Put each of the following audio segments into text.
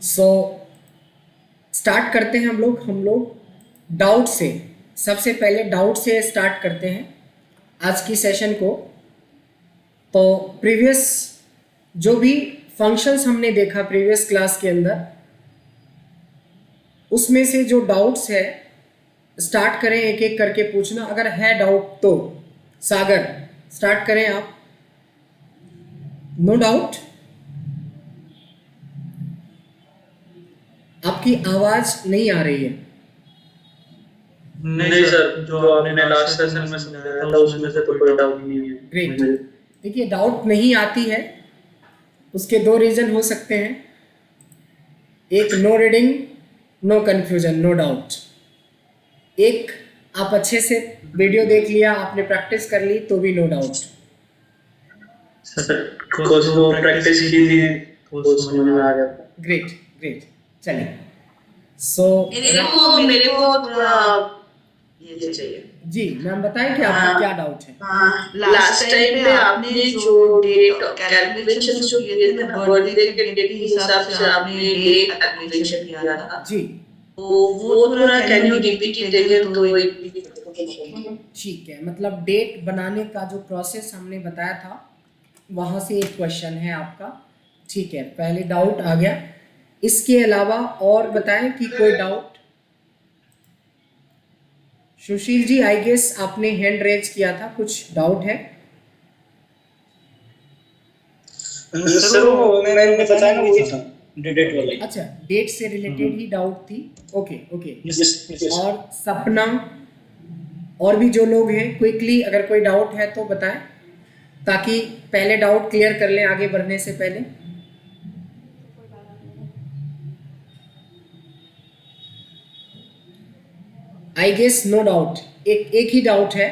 So start करते हैं हम लोग डाउट से। सबसे पहले डाउट से स्टार्ट करते हैं आज की सेशन को। तो प्रीवियस जो भी फंक्शंस हमने देखा प्रीवियस क्लास के अंदर, उसमें से जो डाउट्स है स्टार्ट करें, एक एक करके पूछना। अगर है डाउट तो सागर स्टार्ट करें आप। No doubt? आपकी आवाज नहीं आ रही है। नहीं सर, जो आपने लास्ट सेशन में समझाया था उसमें से तो कोई डाउट नहीं है। ग्रेट। देखिए, डाउट नहीं आती है, उसके दो रीजन हो सकते हैं। एक, no reading no confusion no doubt. एक, आप अच्छे से वीडियो देख लिया, आपने प्रैक्टिस कर ली तो भी नो डाउट। सर कुछ वो प्रैक्टिस की थी तो समझ में आ गया था। ग्रेट ग्रेट, चलिए। सो मेरे को थोड़ा ये चाहिए जी मैम, बताएं कि आपका क्या डाउट है। लास्ट टाइम पे आपने जो डेट कैलकुलेशन जो किए थे ना, बर्थडे के डेट के हिसाब से आपने डेट कैलकुलेशन किया था, जी तो वो थोड़ा can you repeat it again? तो ठीक है, मतलब डेट बनाने का जो प्रोसेस हमने बताया था वहाँ से एक क्वेश्चन है आपका। ठीक है, पहले डाउट आ गया। इसके अलावा और बताएं कि कोई doubt. Sushil ji, I guess आपने हैंड रेज किया था, कुछ डाउट है? सर वो मैंने बताया ना वही था, डेट वाला। अच्छा, डेट से रिलेटेड ही डाउट थी। Okay okay. यस। और सपना, और भी जो लोग हैं, क्विकली अगर कोई डाउट है तो बताएं, ताकि पहले डाउट क्लियर कर लें आगे बढ़ने से पहले। आई गेस नो डाउट, एक ही डाउट है।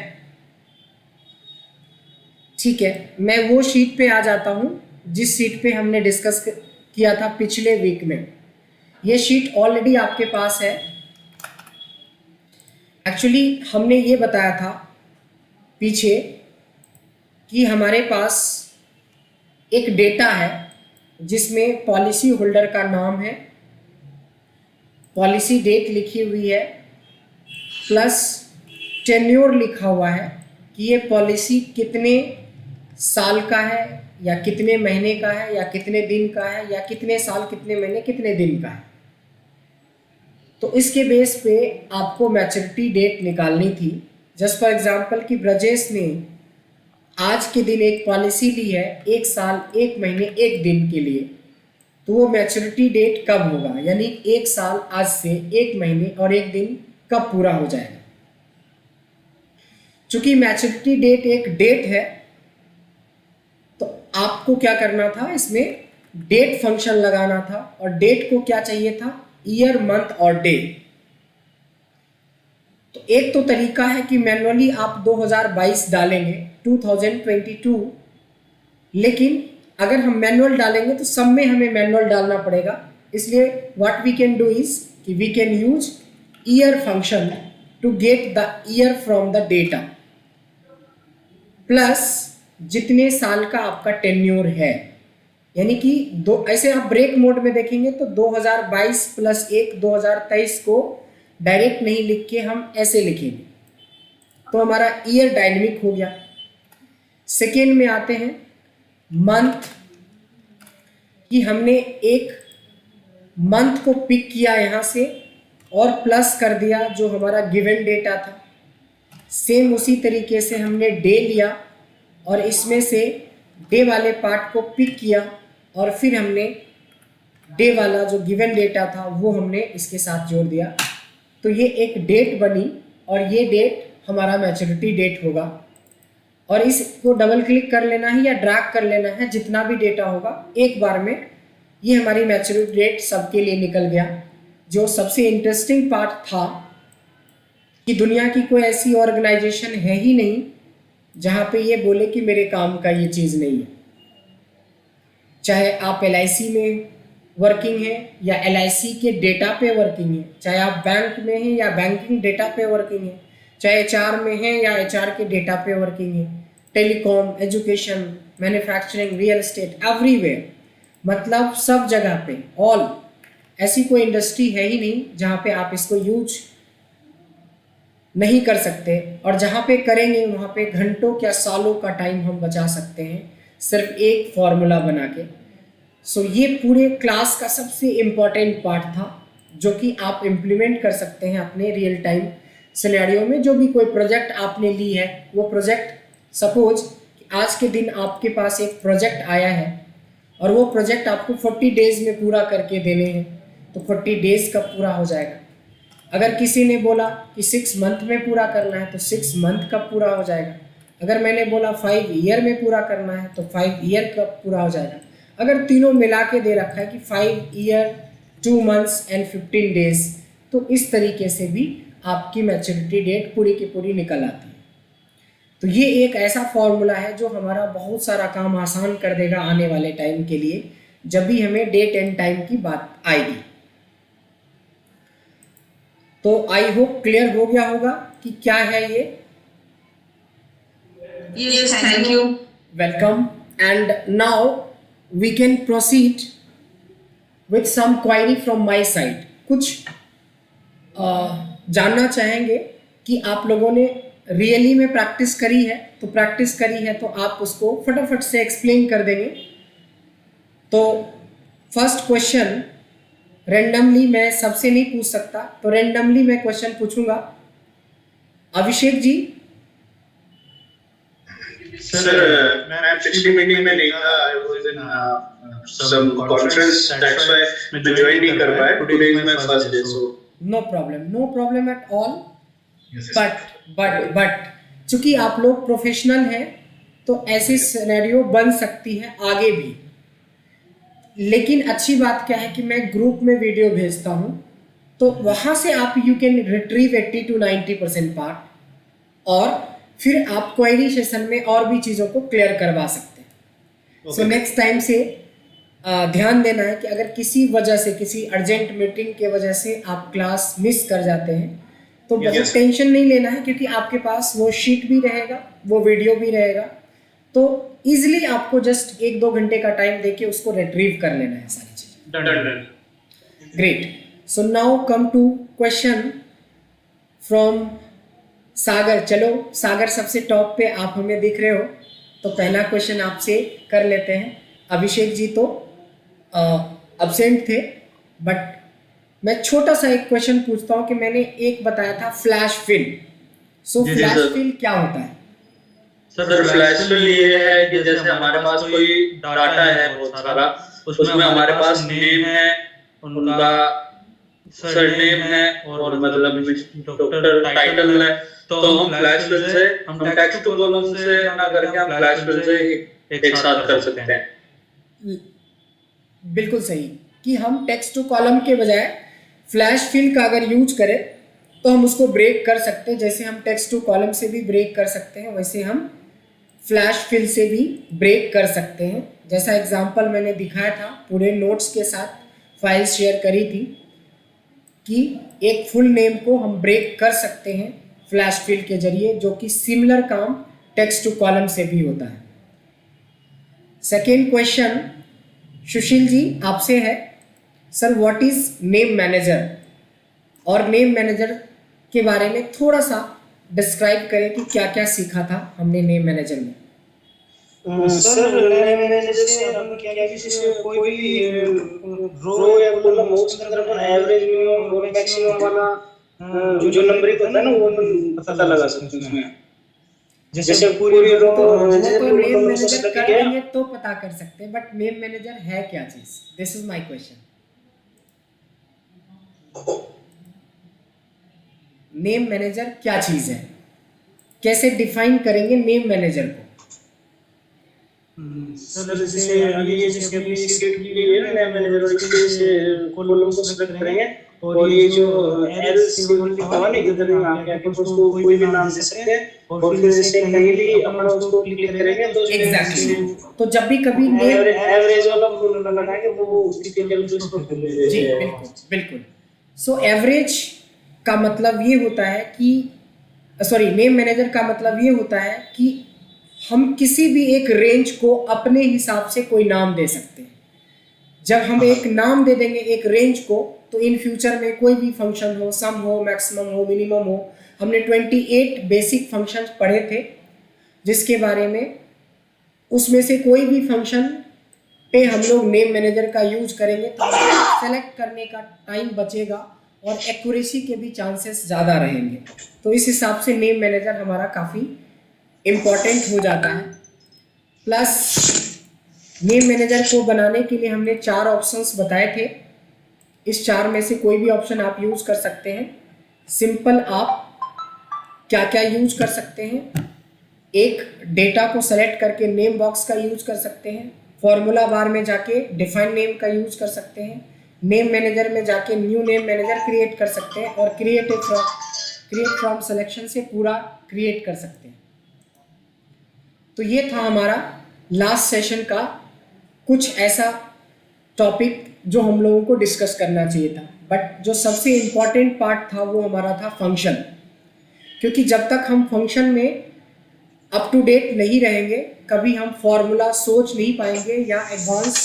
ठीक है, मैं वो शीट पे आ जाता हूँ जिस शीट पे हमने डिस्कस किया था पिछले वीक में। ये शीट ऑलरेडी आपके पास है। एक्चुअली हमने ये बताया था पीछे कि हमारे पास एक डेटा है जिसमें पॉलिसी होल्डर का नाम है, पॉलिसी डेट लिखी हुई है, प्लस टेन्योर लिखा हुआ है कि ये पॉलिसी कितने साल का है, या कितने महीने का है, या कितने दिन का है, या कितने साल कितने महीने कितने दिन का है। तो इसके बेस पे आपको मैच्योरिटी डेट निकालनी थी। जस्ट फॉर एग्जांपल कि ब्रजेश ने आज के दिन एक पॉलिसी ली है, 1 साल 1 महीने 1 दिन के लिए, तो वो मैच्योरिटी डेट कब होगा, यानी 1 साल आज से 1 महीने और 1 दिन कब पूरा हो जाएगा। चूंकि मैच्योरिटी डेट एक डेट है, तो आपको क्या करना था, इसमें डेट फंक्शन लगाना था। और डेट को क्या चाहिए था, ईयर मंथ और डे। तो एक तो तरीका है कि मैनुअली आप 2022 डालेंगे, 2022, लेकिन अगर हम मैनुअल डालेंगे तो सब में हमें मैनुअल डालना पड़ेगा। इसलिए what we can do is कि we can use year function to get the year from the data, plus जितने साल का आपका टेन्योर है। यानी कि दो, ऐसे आप ब्रेक मोड में देखेंगे तो 2022 प्लस 1 2023 को डायरेक्ट नहीं लिख के हम ऐसे लिखेंगे, तो हमारा ईयर डायनेमिक हो गया। सेकेंड में आते हैं मंथ, कि हमने एक मंथ को पिक किया यहाँ से और प्लस कर दिया जो हमारा गिवन डेटा था। सेम उसी तरीके से हमने डे लिया और इसमें से डे वाले पार्ट को पिक किया और फिर हमने डे वाला जो गिवन डेटा था वो हमने इसके साथ जोड़ दिया। तो ये एक डेट बनी और ये डेट हमारा मैच्योरिटी डेट होगा। और इसको डबल क्लिक कर लेना है या ड्रैग कर लेना है, जितना भी डेटा होगा एक बार में। ये हमारी मैच्योरिटी डेट सबके लिए निकल गया। जो सबसे इंटरेस्टिंग पार्ट था कि दुनिया की कोई ऐसी ऑर्गेनाइजेशन है ही नहीं जहाँ पे ये बोले कि मेरे काम का ये चीज़ नहीं है। चाहे आप LIC में वर्किंग है या LIC के डेटा पे वर्किंग है, चाहे आप बैंक में हैं या बैंकिंग डेटा पे वर्किंग है, चाहे HR में हैं या HR के डेटा पे वर्किंग है, telecom, education, manufacturing, real estate, everywhere, मतलब सब जगह पे, ऑल ऐसी कोई इंडस्ट्री है ही नहीं जहाँ पे आप इसको यूज नहीं कर सकते, और जहाँ पे करेंगे वहाँ पे घंटों या सालों का टाइम हम बचा सकते हैं सिर्फ एक फॉर्मूला बना के। सो ये पूरे क्लास का सबसे इम्पॉर्टेंट पार्ट था जो कि आप इम्प्लीमेंट कर सकते हैं अपने रियल टाइम सिनेरियो में। जो भी कोई प्रोजेक्ट आपने ली है, वो प्रोजेक्ट सपोज आज के दिन आपके पास एक प्रोजेक्ट आया है और वो प्रोजेक्ट आपको 40 डेज़ में पूरा करके देने हैं, तो 40 डेज़ कब पूरा हो जाएगा। अगर किसी ने बोला कि 6 मंथ में पूरा करना है तो 6 मंथ कब पूरा हो जाएगा। अगर मैंने बोला 5 ईयर में पूरा करना है तो 5 ईयर कब पूरा हो जाएगा। अगर तीनों मिला के दे रखा है कि 5 ईयर 2 मंथ्स एंड 15 डेज, तो इस तरीके से भी आपकी मैच्योरिटी डेट पूरी की पूरी निकल आती है। तो ये एक ऐसा फॉर्मूला है जो हमारा बहुत सारा काम आसान कर देगा आने वाले टाइम के लिए, जब भी हमें डेट एंड टाइम की बात आएगी। तो आई होप क्लियर हो गया होगा कि क्या है ये। Yes, thank you. Welcome. And now we can proceed with some query from my side. कुछ जानना चाहेंगे कि आप लोगों ने रियली में प्रैक्टिस करी है, तो प्रैक्टिस करी है तो आप उसको फटाफट से एक्सप्लेन कर देंगे। तो फर्स्ट क्वेश्चन रेंडमली, मैं सबसे नहीं पूछ सकता, तो रेंडमली मैं क्वेश्चन पूछूंगा। अभिषेक जी। सर मैं पिछली मीटिंग में नहीं था, I was in some conference, that's why मैं ज्वाइन नहीं कर पाया। Today is my first day, so no problem at all. But चूंकि आप लोग प्रोफेशनल हैं तो ऐसी सिनेरियो बन सकती है आगे भी। लेकिन अच्छी बात क्या है कि मैं ग्रुप में वीडियो भेजता हूँ, तो वहाँ से आप you can retrieve 80 to 90% part, और फिर आप क्वेरी सेशन में और भी चीज़ों को क्लियर करवा सकते हैं। सो नेक्स्ट टाइम से ध्यान देना है कि अगर किसी वजह से, किसी अर्जेंट मीटिंग के वजह से आप क्लास मिस कर जाते हैं तो बहुत टेंशन नहीं लेना है, क्योंकि आपके पास वो शीट भी रहेगा, वो वीडियो भी रहेगा, तो इजीली आपको जस्ट 1-2 घंटे का टाइम देके उसको रिट्रीव कर लेना है सारी चीज़ें। Great. So now come to question from Sagar. चलो सागर सबसे टॉप पे आप हमें दिख रहे हो, तो पहला क्वेश्चन आपसे कर लेते हैं। अभिषेक जी तो अब्सेंट थे, बट मैं छोटा सा एक क्वेश्चन पूछता हूँ कि मैंने एक बताया था फ्लैश फिल। सो फ्लैश फिल क्या होता है? सर फ्लैश फिल ये है कि जैसे हमारे पास कोई डाटा है बहुत सारा, उसमें हमारे पास नेम है, उनका सरनेम है और मतलब डॉक्टर टाइटल है, तो हम फ्लैश फिल से, हम टेक्स्ट टू कॉलम से ना करके हम फ्लैश फिल से एक साथ कर सकते हैं। बिल्कुल सही कि हम टेक्स्ट टू कॉलम के बजाय फ्लैश फिल का अगर यूज करें तो हम उसको ब्रेक कर सकते हैं। जैसे हम टेक्स्ट टू कॉलम से भी ब्रेक कर सकते हैं, वैसे हम फ्लैश फिल से भी ब्रेक कर सकते हैं। जैसा एग्जांपल मैंने दिखाया था, पूरे नोट्स के साथ फाइल शेयर करी थी कि एक फुल नेम को हम ब्रेक कर सकते हैं फ्लैश फिल के जरिए, जो कि सिमिलर काम टेक्स्ट टू कॉलम से भी होता है। सेकेंड क्वेश्चन सुशील जी आपसे है। Sir what is name manager, और नेम मैनेजर के बारे में थोड़ा सा डिस्क्राइब करें कि क्या क्या सीखा था हमने नेम मैनेजर में। सर नेम मैनेजर से हम क्या किसी कोई भी रो या कॉलम हो उसके अंदर अपन एवरेज मिनिमम और मैक्सिमम वाला जो नंबरिंग होता है ना वो अपन पता लगा सकते हैं उसमें। जैसे पूरी रो नेम मैनेजर कर देंगे तो पता कर सकते हैं, बट नेम मैनेजर है क्या चीज? This is my question. Name manager क्या चीज है, कैसे डिफाइन करेंगे नेम मैनेजर को? सर जैसे ये जैसे अपनी शीट की गई है ना नेम मैनेजर, और इसके लिए कॉलम को सेलेक्ट करेंगे, और ये जो एल सिंबल लिखा हुआ है इधर यहाँ पे आके उसको कोई भी नाम दे सकते हैं, और फिर जैसे कहीं भी अपन उसको क्लिक करेंगे तो एग्जैक्टली तो जब भी कभी एवरेज वाला फॉर्मूला लगाएंगे वो उसकी टेबल पे उसको फिल दे देगा। जी बिल्कुल। सो एवरेज का मतलब ये होता है कि नेम मैनेजर का मतलब ये होता है कि हम किसी भी एक रेंज को अपने हिसाब से कोई नाम दे सकते हैं। जब हम एक नाम दे देंगे एक रेंज को, तो इन फ्यूचर में कोई भी फंक्शन हो, सम हो, मैक्सिमम हो, मिनिमम हो, हमने 28 बेसिक फंक्शंस पढ़े थे जिसके बारे में, उसमें से कोई भी फंक्शन पे हम लोग नेम मैनेजर का यूज करेंगे तो सेलेक्ट करने का टाइम बचेगा और एक्यूरेसी के भी चांसेस ज़्यादा रहेंगे। तो इस हिसाब से नेम मैनेजर हमारा काफ़ी इम्पॉर्टेंट हो जाता है। प्लस नेम मैनेजर को बनाने के लिए हमने 4 ऑप्शंस बताए थे, इस 4 में से कोई भी ऑप्शन आप यूज़ कर सकते हैं। सिंपल आप क्या क्या यूज कर सकते हैं, एक डेटा को सेलेक्ट करके नेम बॉक्स का यूज कर सकते हैं, फॉर्मूला बार में जाके डिफाइन नेम का यूज कर सकते हैं, नेम मैनेजर में जाके न्यू नेम मैनेजर क्रिएट कर सकते हैं और क्रिएट फ्रॉम सिलेक्शन से पूरा क्रिएट कर सकते हैं। तो ये था हमारा लास्ट सेशन का कुछ ऐसा टॉपिक जो हम लोगों को डिस्कस करना चाहिए था, बट जो सबसे इम्पॉर्टेंट पार्ट था वो हमारा था फंक्शन, क्योंकि जब तक हम फंक्शन में अप टू डेट नहीं रहेंगे कभी हम फॉर्मूला सोच नहीं पाएंगे या एडवांस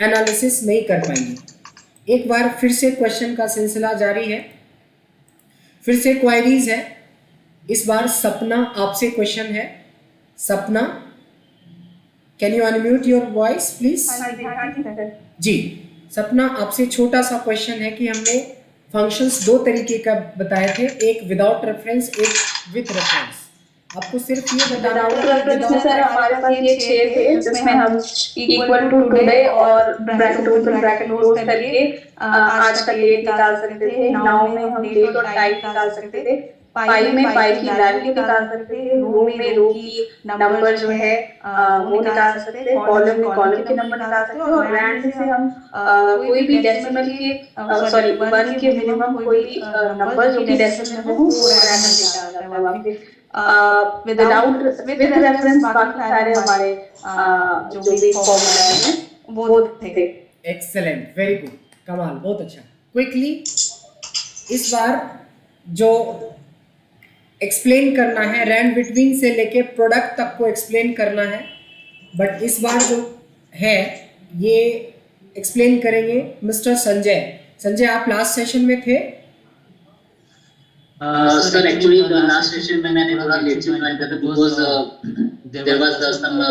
एनालिसिस नहीं कर पाएंगे। एक बार फिर से क्वेश्चन का सिलसिला जारी है, फिर से क्वायरीज है। इस बार सपना आपसे क्वेश्चन है। Sapna, can you unmute your voice please? जी सपना, आपसे छोटा सा क्वेश्चन है कि हमने फंक्शंस 2 तरीके का बताए थे, एक विदाउट रेफरेंस, एक विद रेफरेंस। आपको सिर्फ ये बताना होगा कि सर हमारे पास ये 6 थे जिसमें हम इक्वल टू टुडे और ब्रैकेट ओपन ब्रैकेट क्लोज करके आज का डेट निकाल सकते थे, नाउ में हम डेट और टाइम निकाल सकते थे, पाई में पाई की वैल्यू निकाल सकते थे, रो में रो की नंबर जो है वो निकाल सकते थे, कॉलम में कॉलम के नंबर निकाल सकते थे और रैंड से हम कोई भी डेसिमल के सॉरी 1 के मिनिमम कोई भी नंबर जो कि डेसिमल में हो वो रैंडम निकाल जाता है वहाँ पे। विदाउट विद रेफरेंस बाकी सारे हमारे जो भी फॉर्मूला है वो थे। एक्सेलेंट, वेरी गुड, कमाल, बहुत अच्छा। क्विकली इस बार जो एक्सप्लेन करना है रैंड बिटवीन से लेके प्रोडक्ट तक को एक्सप्लेन करना है, बट इस बार जो है ये एक्सप्लेन करेंगे मिस्टर संजय। संजय, आप लास्ट सेशन में थे? सर एक्चुअली लास्ट सेशन में मैंने थोड़ा लेट से ज्वाइन किया because there was some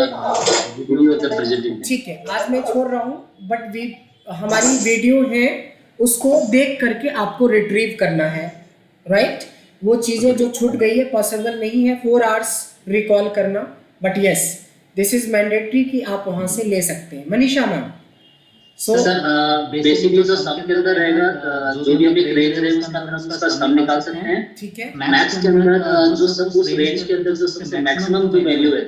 video of the presentation. ठीक है, आज मैं छोड़ रहा हूँ, बट हमारी वीडियो है उसको देख करके आपको रिट्रीव करना है, राइट? वो चीज़ें जो छूट गई है पॉसिबल नहीं है 4 आवर्स रिकॉल करना, but yes this is mandatory कि आप वहाँ से ले सकते हैं। मनीषा मैम, सर बेसिकली जो सम के अंदर रहेगा जो भी हम एक रेंज है उसका सम निकाल सकते हैं। ठीक है, मैथ्स के अंदर जो सब उस रेंज के अंदर जो सबसे मैक्सिमम जो वैल्यू है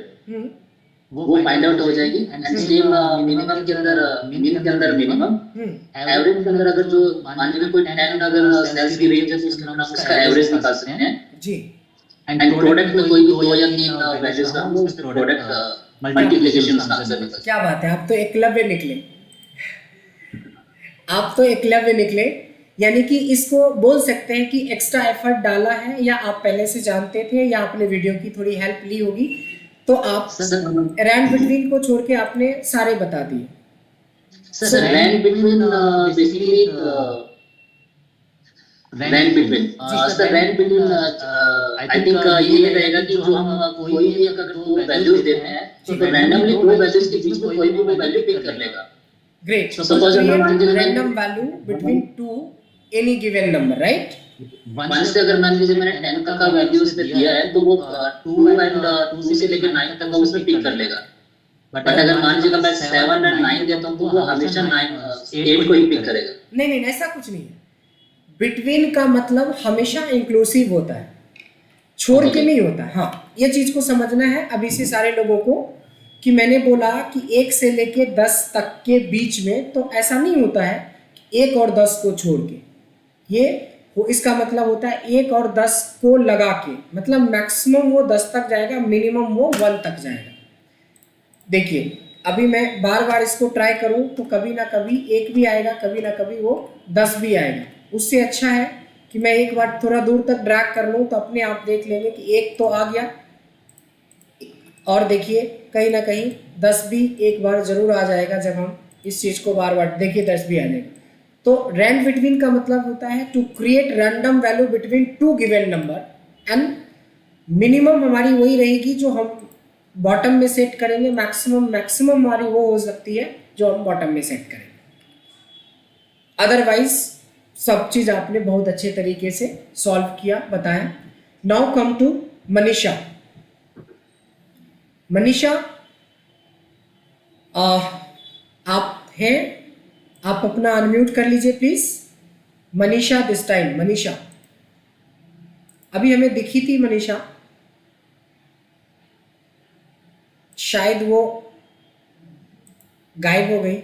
वो फाइंड आउट हो जाएगी एंड सेम मिनिमम के अंदर मीन के अंदर मिनिमम, एवरेज के अंदर अगर जो मान लीजिए कोई 10 अगर सेल्स की रेंज है तो उसके हम उसका एवरेज निकाल सकते हैं जी। एंड प्रोडक्ट में कोई भी 2 या 3 वैल्यूज का उस प्रोडक्ट मल्टीप्लिकेशन आंसर निकल। क्या बात है, आप तो एकलव्य निकले, आप तो एकलव्य निकले। यानी कि इसको बोल सकते हैं कि एक्स्ट्रा एफर्ट डाला है, या आप पहले से जानते थे या आपने वीडियो की थोड़ी हेल्प ली होगी, तो आप रैंड बिटवीन को छोड़ के आपने सारे बता दिए। Sir rand between basically rand between sir rand between I think ये रहेगा कि जो हम कोई भी अगर 2 वैल्यूज देते हैं तो रैंडमली 2 वैल्यूज के बीच में कोई भी वैल्यू पिक कर लेगा। Great. So suppose random value between 2 any given number, right? One से अगर मान लीजिए मैंने 10 तक का वैल्यू उसमें दिया है तो वो 2 एंड 2 से लेकर 9 तक का उसमें पिक कर लेगा। बट अगर मान लीजिए मैं 7 एंड 9 देता हूँ तो वो हमेशा 8 को ही पिक करेगा। नहीं, ऐसा कुछ नहीं है। बिटवीन का मतलब हमेशा इंक्लूसिव होता है, छोड़ के नहीं होता। हाँ, ये चीज को समझना है अभी से सारे लोगों को कि मैंने बोला कि 1 से लेके 10 तक के बीच में, तो ऐसा नहीं होता है 1 और 10 को छोड़ के। ये इसका मतलब होता है 1 और 10 को लगा के, मतलब मैक्सिमम वो 10 तक जाएगा, मिनिमम वो 1 तक जाएगा। देखिए अभी मैं बार बार इसको ट्राई करूं तो कभी ना कभी 1 भी आएगा, कभी ना कभी वो 10 भी आएगा। उससे अच्छा है कि मैं एक बार थोड़ा दूर तक ड्रैग कर लूं तो अपने आप देख लेंगे कि 1 तो आ गया, और देखिए कहीं ना कहीं 10 भी एक बार जरूर आ जाएगा जब हम इस चीज़ को बार बार देखिए, 10 भी आ जाएगा। तो रैंड बिटवीन का मतलब होता है to create random value between two given number and minimum हमारी वही रहेगी जो हम बॉटम में सेट करेंगे, मैक्सिमम हमारी वो हो सकती है जो हम बॉटम में सेट करेंगे। अदरवाइज सब चीज़ आपने बहुत अच्छे तरीके से सॉल्व किया, बताया। Now come to Manisha. Manisha आप हैं, आप अपना अनम्यूट कर लीजिए please. Manisha this time, Manisha अभी हमें दिखी थी मनीषा, शायद वो गायब हो गई।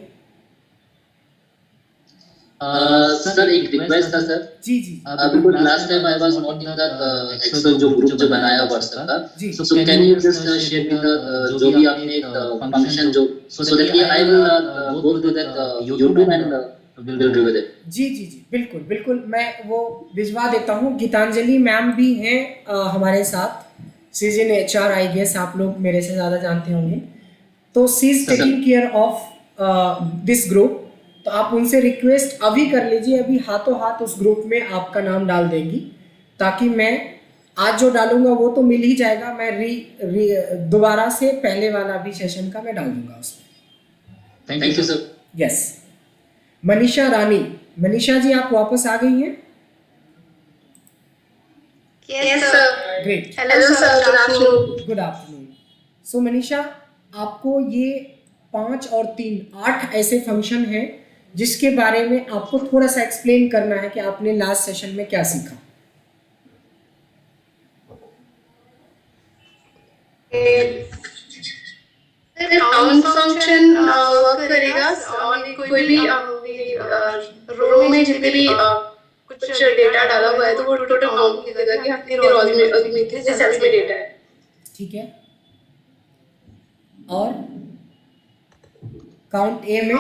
सर एक रिक्वेस्ट था सर। जी जी because last time I was not in that excel जो ग्रुप जो बनाया व्हाट्सएप का, जी। So can you just share with जो भी आपने फंक्शन जो so that I will go to that YouTube and will review it. जी जी जी बिल्कुल बिल्कुल, मैं वो भिजवा देता हूँ। गीतांजलि मैम भी हैं हमारे साथ, she is in HR I guess, आप लोग मेरे से ज़्यादा जानते होंगे। तो she is taking care of this group, तो आप उनसे रिक्वेस्ट अभी कर लीजिए, अभी हाथों हाथ उस ग्रुप में आपका नाम डाल देंगी, ताकि मैं आज जो डालूंगा वो तो मिल ही जाएगा, मैं दोबारा से पहले वाला भी सेशन का मैं डाल दूंगा उसमें। Thank you sir. Yes. Manisha Rani, Manisha ji आप वापस आ गई हैं? Yes, sir. Great, Hello, sir. Good afternoon. Good afternoon. So Manisha, आपको ये 5 और 3 8 ऐसे फंक्शन हैं जिसके बारे में आपको थोड़ा सा एक्सप्लेन करना है कि आपने लास्ट सेशन में क्या सीखा। काउंट फंक्शन वर्क करेगा कोई भी रो में जितने भी कुछ डेटा डाला हुआ है तो वो टोटल काउंट करेगा कि कितनी रोज में कितने सेल्स में डेटा है। ठीक है, और काउंट ए में?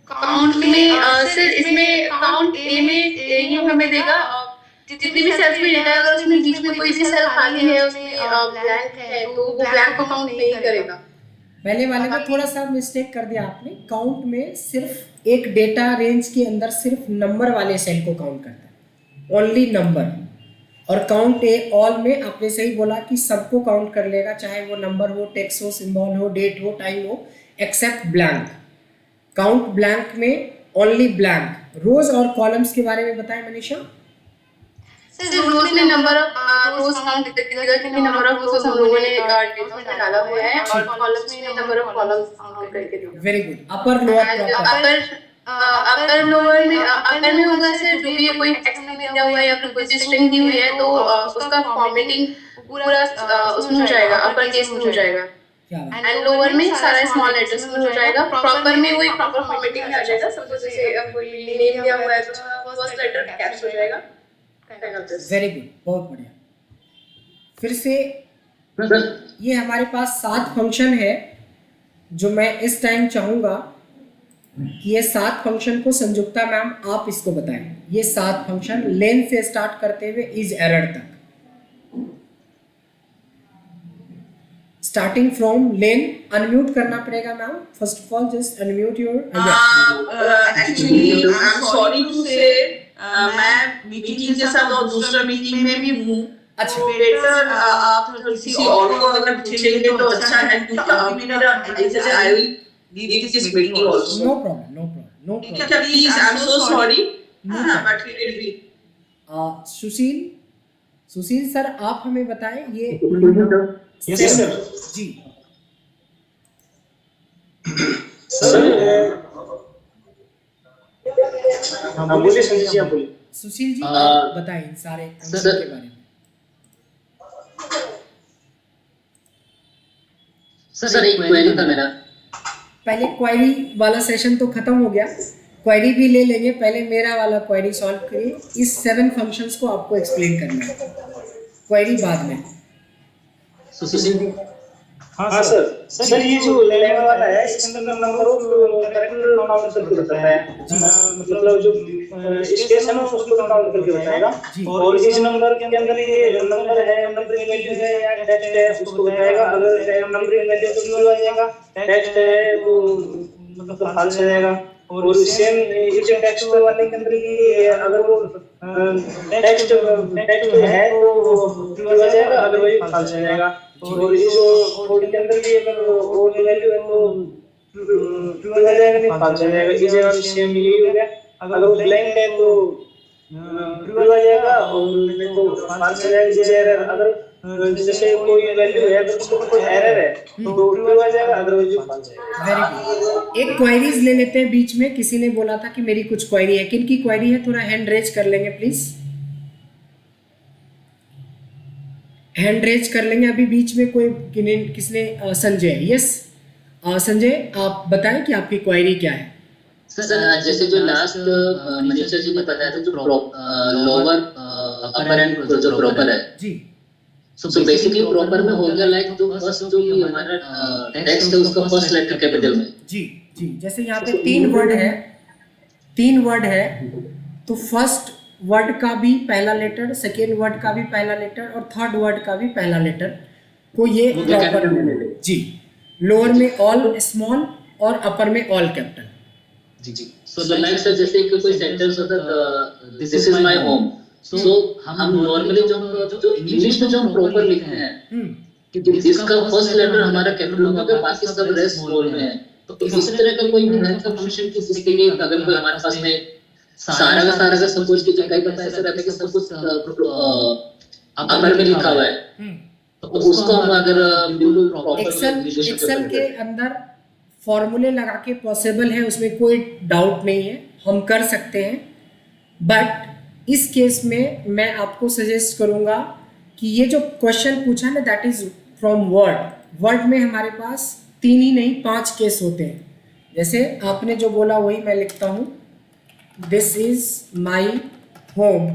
काउंट में सर इसमें काउंट ए में ये हमें देगा जितनी भी सेल्स में डेटा है, अगर उसमें बीच में कोई सी सेल खाली है, उसमें ब्लैंक है, तो वो ब्लैंक को काउंट नहीं करेगा। पहले वाले में थोड़ा सा मिस्टेक कर दिया आपने। काउंट में सिर्फ एक डेटा रेंज के अंदर सिर्फ नंबर वाले सेल को काउंट करता है, ओनली नंबर। और काउंट ए ऑल में आपने सही बोला कि सबको काउंट कर लेगा, चाहे वो नंबर हो, टेक्स्ट हो, सिंबल हो, डेट हो, टाइम हो, एक्सेप्ट ब्लैंक। काउंट ब्लैंक में ओनली ब्लैंक। रोज और कॉलम्स के बारे में बताएं मनीषा। सर रोज में नंबर ऑफ रोज काउंट करेगा, कितने नंबर ऑफ रोज हम लोगों ने डेटाबेस में डाला हुआ है, और कॉलम्स में नंबर ऑफ कॉलम्स काउंट करके देगा। Very good. Upper lower upper lower में अपर में होगा सर जो भी कोई टेक्स्ट में दिया हुआ है या फिर कोई स्ट्रिंग दी हुई है तो उसका फॉर्मेटिंग पूरा उसमें हो जाएगा, अपर केस में हो जाएगा। एंड लोअर में सारा स्मॉल लेटर्स में हो जाएगा। प्रॉपर में वही प्रॉपर फॉर्मेटिंग में आ जाएगा। सपोज जैसे कोई नेम दिया हुआ है तो फर्स्ट लेटर कैप्स हो जाएगा। वेरी गुड, बहुत बढ़िया। फिर से ये हमारे पास 7 फंक्शन है जो मैं इस टाइम चाहूंगा कि ये 7 फंक्शन को संयुक्ता मैम आप इसको बताएं। ये 7 फंक्शन लेन से स्टार्ट करते हुए इज एरर तक, स्टार्टिंग फ्रॉम लेन। अनम्यूट करना पड़ेगा ma'am, first of all just unmute your. Actually I am sorry to से मैं मीटिंग के साथ और दूसरा मीटिंग में भी हूँ। अच्छा, बेटर आप किसी और को अगर पूछेंगे तो अच्छा है, क्योंकि अभी मेरा जैसे I will leave this meeting also. No problem, no problem, no problem. Please I am so sorry but it will be. Sushil sir आप हमें बताएं ये। Yes sir ji sir. हाँ बोलिए संजय जी, आप बोलिए। सुशील जी आप बताएं इन सारे फंक्शन के बारे में। सर एक क्वेरी था मेरा। पहले क्वेरी वाला सेशन तो खत्म हो गया, क्वेरी भी ले लेंगे। पहले मेरा वाला क्वेरी सॉल्व करिए। इस 7 फंक्शंस को आपको एक्सप्लेन करना है, क्वेरी बाद में। सुशील जी हाँ सर ये जो लेने वाला है इसके अंदर नंबर ऑफ कैरेक्टर काउंट करके बताया है, मतलब जो स्पेस है ना उसको काउंट करके बताएगा। और इस नंबर के अंदर ये नंबर है, नंबर की वैल्यू है या टेक्स्ट है उसको बताएगा। अगर नंबर की वैल्यू तो ट्रू आ जाएगा, टेक्स्ट है वो मतलब फॉल्स आ जाएगा। और सेम इस टेक्स्ट वाले के अंदर भी अगर वो टेक्स्ट है तो ट्रू आ जाएगा, अदरवाइज फॉल्स आ जाएगा। और इस कोड के अंदर भी अगर वो वैल्यू है तो ट्रू आ जाएगा, नहीं फॉल्स आ जाएगा। इस जगह सेम यही हो गया, अगर वो ब्लैंक है तो ट्रू आ जाएगा और नहीं तो फॉल्स आ जाएगा। जैसे अगर जैसे कोई वैल्यू है अगर उसको कोई एरर है तो ट्रू आ जाएगा, अदरवाइज फॉल्स आ जाएगा। Very good. एक क्वेरीज ले लेते हैं बीच में। किसी ने बोला था कि मेरी कुछ क्वेरी है, किन की क्वेरी है? थोड़ा हैंड रेज कर लेंगे प्लीज, हैंड रेज कर लेंगे। अभी बीच में कोई किसने संजय, यस संजय आप बताएं कि आपकी क्वेरी क्या है। सर जैसे जो लास्ट मनीषा जी ने बताया था जो लोअर अपर एंड जो प्रॉपर है जी, सो बेसिकली प्रॉपर में हो गया लाइक जो फर्स्ट जो भी हमारा टेक्स्ट है उसका फर्स्ट लेटर कैपिटल में। जी जी, जैसे यहाँ पे तीन वर्ड है तो फर्स्ट वर्ड का भी पहला लेटर, सेकेंड वर्ड का भी पहला लेटर और थर्ड वर्ड का भी पहला लेटर को ये प्रॉपर जी, लोअर में ऑल स्मॉल और अपर में ऑल कैपिटल। जी सो लाइक सर जैसे कि कोई सेंटेंस होता है दिस इज माय होम, सो हम नॉर्मली जो इंग्लिश में जो हम प्रॉपर लिखते हैं कि इसका फर्स्ट लेटर हमारा कैपिटल होगा तो बाकी सब रेस्ट स्मॉल में है। तो इसी तरह का कोई भी फंक्शन की जिसके लिए अगर कोई हमारे पास में सारा का सब कुछ की जगह पता है सर कि सब कुछ अपर में लिखा हुआ है तो उसको हम अगर बिल्कुल प्रॉपर एक्सेल के अंदर फॉर्मूले लगा के पॉसिबल है, उसमें कोई डाउट नहीं है, हम कर सकते हैं। बट इस केस में मैं आपको सजेस्ट करूंगा कि ये जो क्वेश्चन पूछा ना दैट इज फ्रॉम वर्ड में हमारे पास 3 ही नहीं 5 केस होते हैं। जैसे आपने जो बोला वही मैं लिखता हूँ, this is my home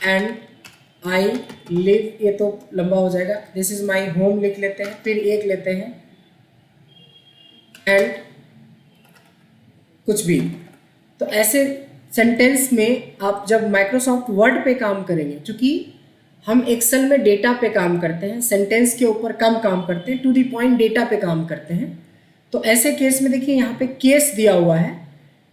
and I live, ये तो लंबा हो जाएगा, दिस इज माई होम लिख लेते हैं, फिर एक लेते हैं एंड कुछ भी। तो ऐसे सेंटेंस में आप जब माइक्रोसॉफ्ट वर्ड पे काम करेंगे, क्योंकि हम एक्सेल में डेटा पे काम करते हैं, सेंटेंस के ऊपर कम काम करते हैं, टू द पॉइंट डेटा पे काम करते हैं, तो ऐसे केस में देखिए यहाँ पे केस दिया हुआ है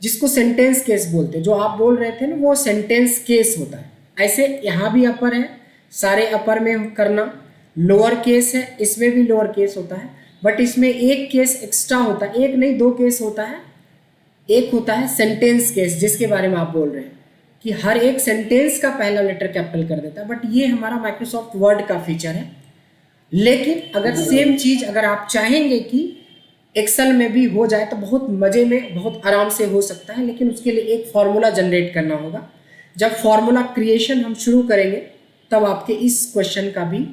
जिसको सेंटेंस केस बोलते हैं। जो आप बोल रहे थे ना वो सेंटेंस केस होता है। ऐसे यहाँ भी अपर है, सारे अपर में करना, लोअर केस है, इसमें भी लोअर केस होता है, बट इसमें एक केस एक्स्ट्रा होता है, एक नहीं 2 केस होता है। एक होता है सेंटेंस केस जिसके बारे में आप बोल रहे हैं कि हर एक सेंटेंस का पहला लेटर कैपिटल कर देता है, बट ये हमारा माइक्रोसॉफ्ट वर्ड का फीचर है। लेकिन अगर सेम चीज़ अगर आप चाहेंगे कि एक्सेल में भी हो जाए तो बहुत मज़े में बहुत आराम से हो सकता है, लेकिन उसके लिए एक फार्मूला जनरेट करना होगा। जब फार्मूला क्रिएशन हम शुरू करेंगे तब आपके इस क्वेश्चन का भी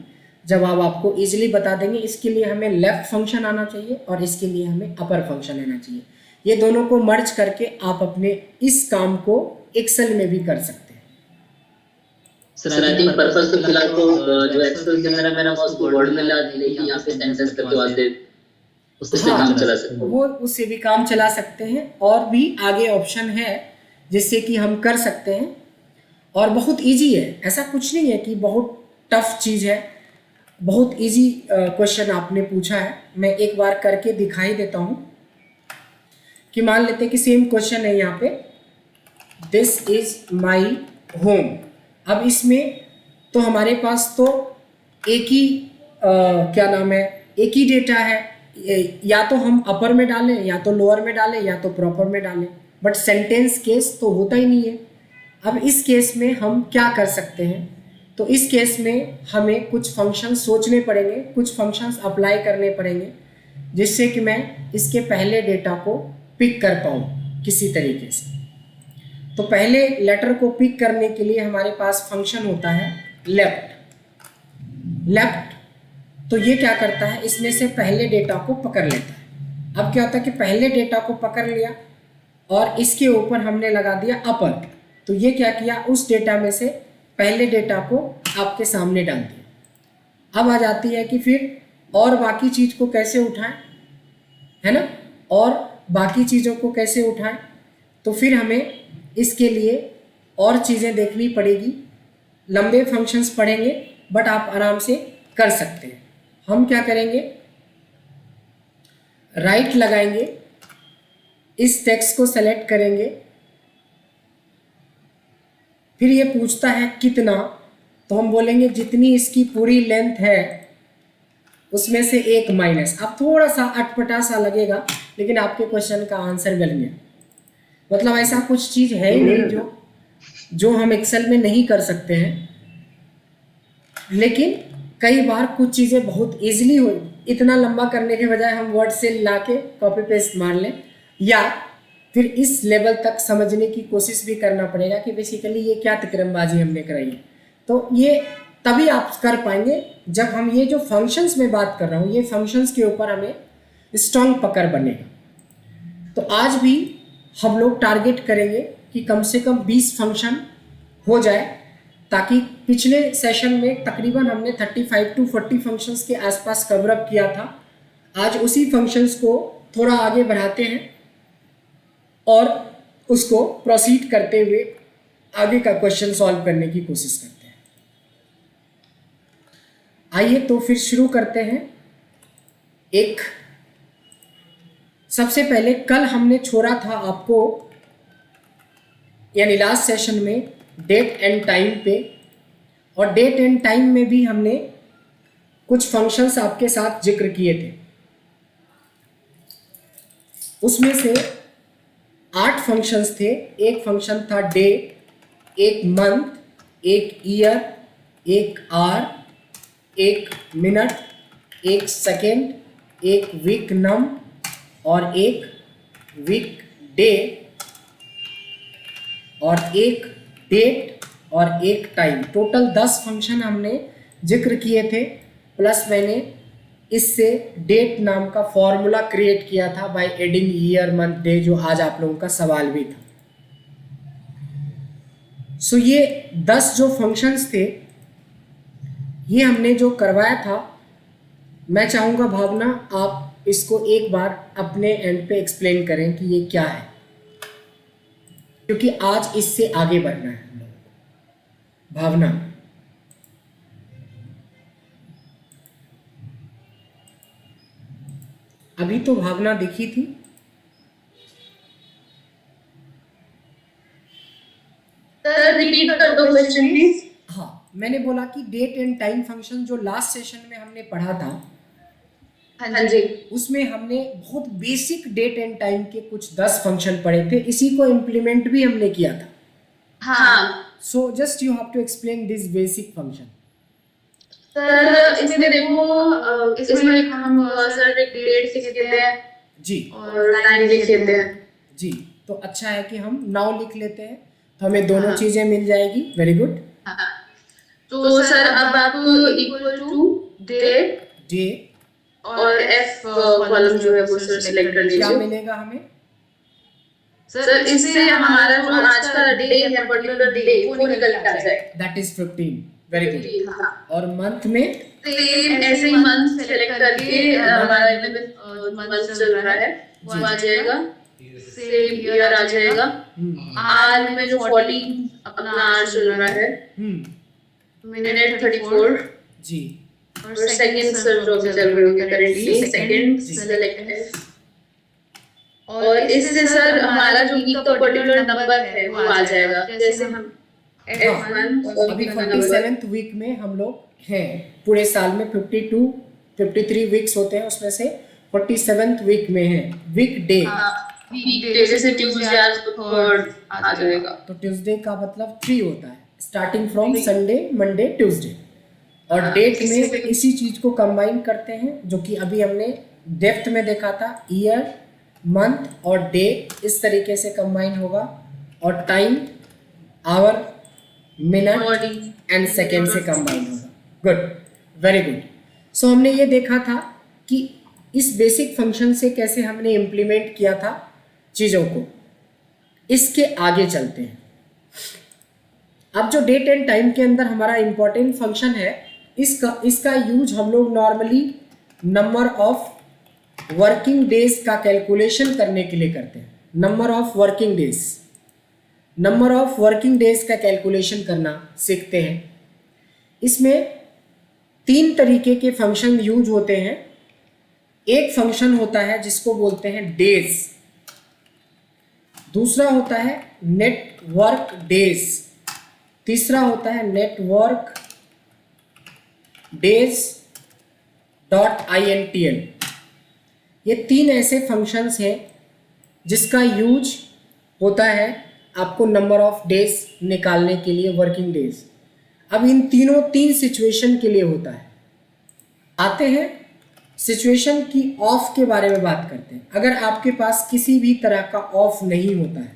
जवाब आपको इजीली बता देंगे। इसके लिए हमें लेफ्ट फंक्शन आना चाहिए और इसके लिए हमें अपर फंक्शन आना चाहिए। ये दोनों को मर्ज करके आप अपने इस काम को एक्सेल में भी कर सकते हैं। सर आई थिंक पर्पस तो फिलहाल तो जो एक्सेल के अंदर मेरा माउस को वर्ड में ला दिया कि यहाँ पे सेंटेंस करके वाले उससे काम चला सकते हैं, वो उससे भी काम चला सकते हैं। और भी आगे ऑप्शन है जिससे कि हम कर सकते हैं और बहुत इजी है। ऐसा कुछ नहीं है कि बहुत टफ चीज़ है, बहुत इजी क्वेश्चन आपने पूछा है। मैं एक बार करके दिखाई देता हूँ कि मान लेते हैं कि सेम क्वेश्चन है यहाँ पे, दिस इज माई होम। अब इसमें तो हमारे पास तो एक ही क्या नाम है, एक ही डेटा है, या तो हम अपर में डालें या तो लोअर में डालें या तो प्रॉपर में डालें, बट सेंटेंस केस तो होता ही नहीं है। अब इस केस में हम क्या कर सकते हैं, तो इस केस में हमें कुछ फंक्शंस सोचने पड़ेंगे, कुछ फंक्शंस अप्लाई करने पड़ेंगे जिससे कि मैं इसके पहले डेटा को पिक कर पाऊँ किसी तरीके से। तो पहले लेटर को पिक करने के लिए हमारे पास फंक्शन होता है लेफ्ट। तो ये क्या करता है, इसमें से पहले डेटा को पकड़ लेता है। अब क्या होता है कि पहले डेटा को पकड़ लिया और इसके ऊपर हमने लगा दिया अपर, तो ये क्या किया, उस डेटा में से पहले डेटा को आपके सामने डाल दिया। अब आ जाती है कि फिर और बाकी चीज़ को कैसे उठाएं, है ना, और बाकी चीज़ों को कैसे उठाएं, तो फिर हमें इसके लिए और चीज़ें देखनी पड़ेगी, लंबे फंक्शंस पढ़ेंगे, बट आप आराम से कर सकते हैं। हम क्या करेंगे, राइट लगाएंगे, इस टेक्स्ट को सेलेक्ट करेंगे, फिर ये पूछता है कितना, तो हम बोलेंगे जितनी इसकी पूरी लेंथ है उसमें से एक माइनस। अब थोड़ा सा अटपटा सा लगेगा, लेकिन आपके क्वेश्चन का आंसर मिल गया। मतलब ऐसा कुछ चीज़ है ही नहीं जो हम एक्सेल में नहीं कर सकते हैं, लेकिन कई बार कुछ चीज़ें बहुत इजीली हो, इतना लंबा करने के बजाय हम वर्ड से ला के कॉपी पेस्ट मार लें, या फिर इस लेवल तक समझने की कोशिश भी करना पड़ेगा कि बेसिकली ये क्या तिकरमबाजी हमने कराई है। तो ये तभी आप कर पाएंगे जब हम ये जो फंक्शंस में बात कर रहा हूँ, ये फंक्शंस के ऊपर हमें स्ट्रॉन्ग पकड़ बनेगा। तो आज भी हम लोग टारगेट करेंगे कि कम से कम 20 फंक्शन हो जाए, ताकि पिछले सेशन में तकरीबन हमने 35 to 40 फंक्शंस के आसपास कवर अप किया था। आज उसी फंक्शंस को थोड़ा आगे बढ़ाते हैं और उसको प्रोसीड करते हुए आगे का क्वेश्चन सॉल्व करने की कोशिश करते हैं। आइए तो फिर शुरू करते हैं। एक सबसे पहले कल हमने छोड़ा था आपको, यानी लास्ट सेशन में, डेट एंड टाइम पे, और डेट एंड टाइम में भी हमने कुछ फंक्शंस आपके साथ जिक्र किए थे। उसमें से 8 फंक्शंस थे। एक फंक्शन था डे, एक मंथ, एक ईयर, एक आवर, एक मिनट, एक सेकेंड, एक वीक नम और एक वीक डे, और एक डेट और एक टाइम। टोटल 10 फंक्शन हमने जिक्र किए थे, प्लस मैंने इससे डेट नाम का फॉर्मूला क्रिएट किया था by adding year month day, जो आज आप लोगों का सवाल भी था। सो ये 10 जो फंक्शंस थे, ये हमने जो करवाया था, मैं चाहूँगा भावना आप इसको एक बार अपने एंड पे एक्सप्लेन करें कि ये क्या है, क्योंकि आज इससे आगे बढ़ना है हम लोगों को। भावना, अभी तो भावना दिखी थी। सर रिपीट कर दो क्वेश्चन प्लीज। हाँ, मैंने बोला कि डेट एंड टाइम फंक्शन जो लास्ट सेशन में हमने पढ़ा था, हाँ जी, उसमें हमने बहुत बेसिक डेट एंड टाइम के कुछ 10 फंक्शन पढ़े थे। इसी को इम्प्लीमेंट भी हमने किया था। हाँ so just you have to explain this basic function. Sir, इसमें देखो, इसमें हम सर एक डेट लिख देते हैं जी, और टाइम लिख देते हैं। जी, तो अच्छा है कि हम नाउ लिख लेते हैं, तो हमें दोनों चीजें मिल जाएगी। Very good. तो सर अब आप इक्वल टू डे और एफ कॉलम जो है वो सर सिलेक्ट कर क्या लीजिए। मिलेगा हमें? सर इससे हमारा जो आज का डे है, पर्टिकुलर डे, वो निकल के आ जाएगा। That is 15। Very good. हाँ, और मंथ में सेम ऐसे ही मंथ सेलेक्ट करके हमारा 11 मंथ चल रहा है वो आ जाएगा। सेम ईयर आ जाएगा। आर में जो 14 अपना आर चल रहा है, मिनट 34 जी, और सेकंड सर जो चल रहे होंगे करेंटली, सेकंड सेलेक्ट है। और इससे सर हमारा जो वीक का पर्टिकुलर नंबर है वो आ जाएगा। जैसे हम F1 और अभी वीक का नंबर 47th वीक में हम लोग हैं। पूरे साल में 53 वीक्स होते हैं, उसमें से 47th वीक में है। वीक डे, वीक डे जैसे ट्यूसडे आज तो थर्ड आ जाएगा। तो ट्यूसडे का मतलब 3 होता है, starting from Sunday, Monday, Tuesday. और डेट में इसी चीज को कंबाइन करते हैं, जो कि अभी हमने डेप्थ में देखा था। ईयर, मंथ और डे इस तरीके से कंबाइन होगा, और time, hour, minute and second से कंबाइन होगा। Good, very good. सो हमने ये देखा था कि इस बेसिक फंक्शन से कैसे हमने इम्प्लीमेंट किया था चीज़ों को। इसके आगे चलते हैं। अब जो डेट एंड टाइम के अंदर हमारा इम्पोर्टेंट फंक्शन है, इसका यूज हम लोग normally number of working days का कैलकुलेशन करने के लिए करते हैं। Number of working days, number of working days का कैलकुलेशन करना सीखते हैं। इसमें 3 तरीके के फंक्शन यूज होते हैं। एक फंक्शन होता है जिसको बोलते हैं डेज, दूसरा होता है नेटवर्क डेज, तीसरा होता है नेटवर्क डेज .intl। ये 3 ऐसे फंक्शंस हैं जिसका यूज होता है आपको नंबर ऑफ डेज निकालने के लिए, वर्किंग डेज। अब इन तीनों 3 सिचुएशन के लिए होता है। आते हैं सिचुएशन की ऑफ के बारे में बात करते हैं। अगर आपके पास किसी भी तरह का ऑफ नहीं होता है,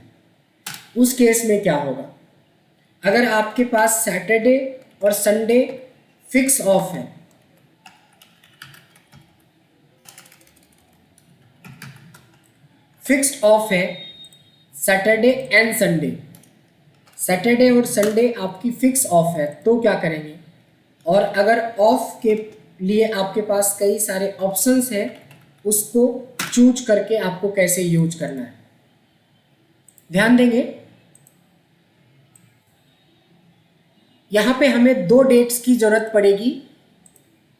उस केस में क्या होगा? अगर आपके पास सैटरडे और संडे फिक्स ऑफ है, फिक्स्ड ऑफ है सैटरडे एंड संडे, सैटरडे और संडे आपकी फिक्स ऑफ है, तो क्या करेंगे? और अगर ऑफ के लिए आपके पास कई सारे ऑप्शंस हैं, उसको चूज करके आपको कैसे यूज करना है, ध्यान देंगे। यहाँ पे हमें 2 डेट्स की जरूरत पड़ेगी।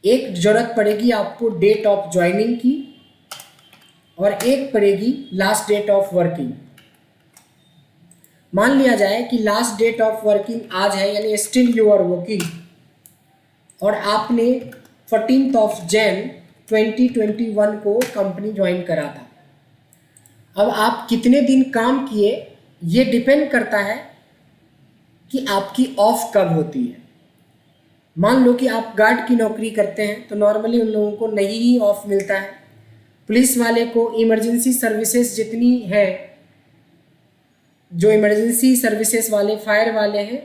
एक जरूरत पड़ेगी आपको डेट ऑफ ज्वाइनिंग की, और एक पड़ेगी लास्ट डेट ऑफ वर्किंग। मान लिया जाए कि लास्ट डेट ऑफ वर्किंग आज है, यानी स्टिल यू आर वर्किंग, और आपने 14 Jan 2021 को कंपनी ज्वाइन करा था। अब आप कितने दिन काम किए, ये डिपेंड करता है कि आपकी ऑफ कब होती है। मान लो कि आप गार्ड की नौकरी करते हैं, तो नॉर्मली उन लोगों को नहीं ही ऑफ मिलता है। पुलिस वाले को इमरजेंसी सर्विसेज जितनी है, जो इमरजेंसी सर्विसेज वाले, फायर वाले हैं,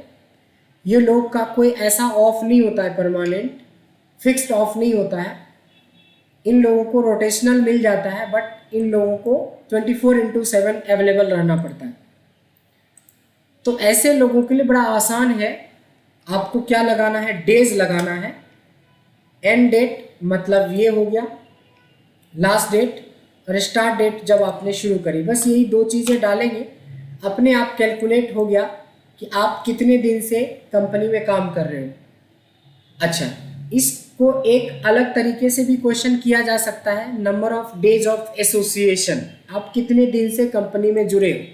ये लोग का कोई ऐसा ऑफ नहीं होता है, परमानेंट फिक्स्ड ऑफ नहीं होता है। इन लोगों को रोटेशनल मिल जाता है, बट इन लोगों को 24/7 अवेलेबल रहना पड़ता है। तो ऐसे लोगों के लिए बड़ा आसान है, आपको क्या लगाना है? डेज लगाना है। एंड डेट मतलब ये हो गया लास्ट डेट, और स्टार्ट डेट जब आपने शुरू करी, बस यही 2 चीज़ें डालेंगे, अपने आप कैलकुलेट हो गया कि आप कितने दिन से कंपनी में काम कर रहे हो। अच्छा, इसको एक अलग तरीके से भी क्वेश्चन किया जा सकता है, number of days of association. आप कितने दिन से कंपनी में जुड़े हो?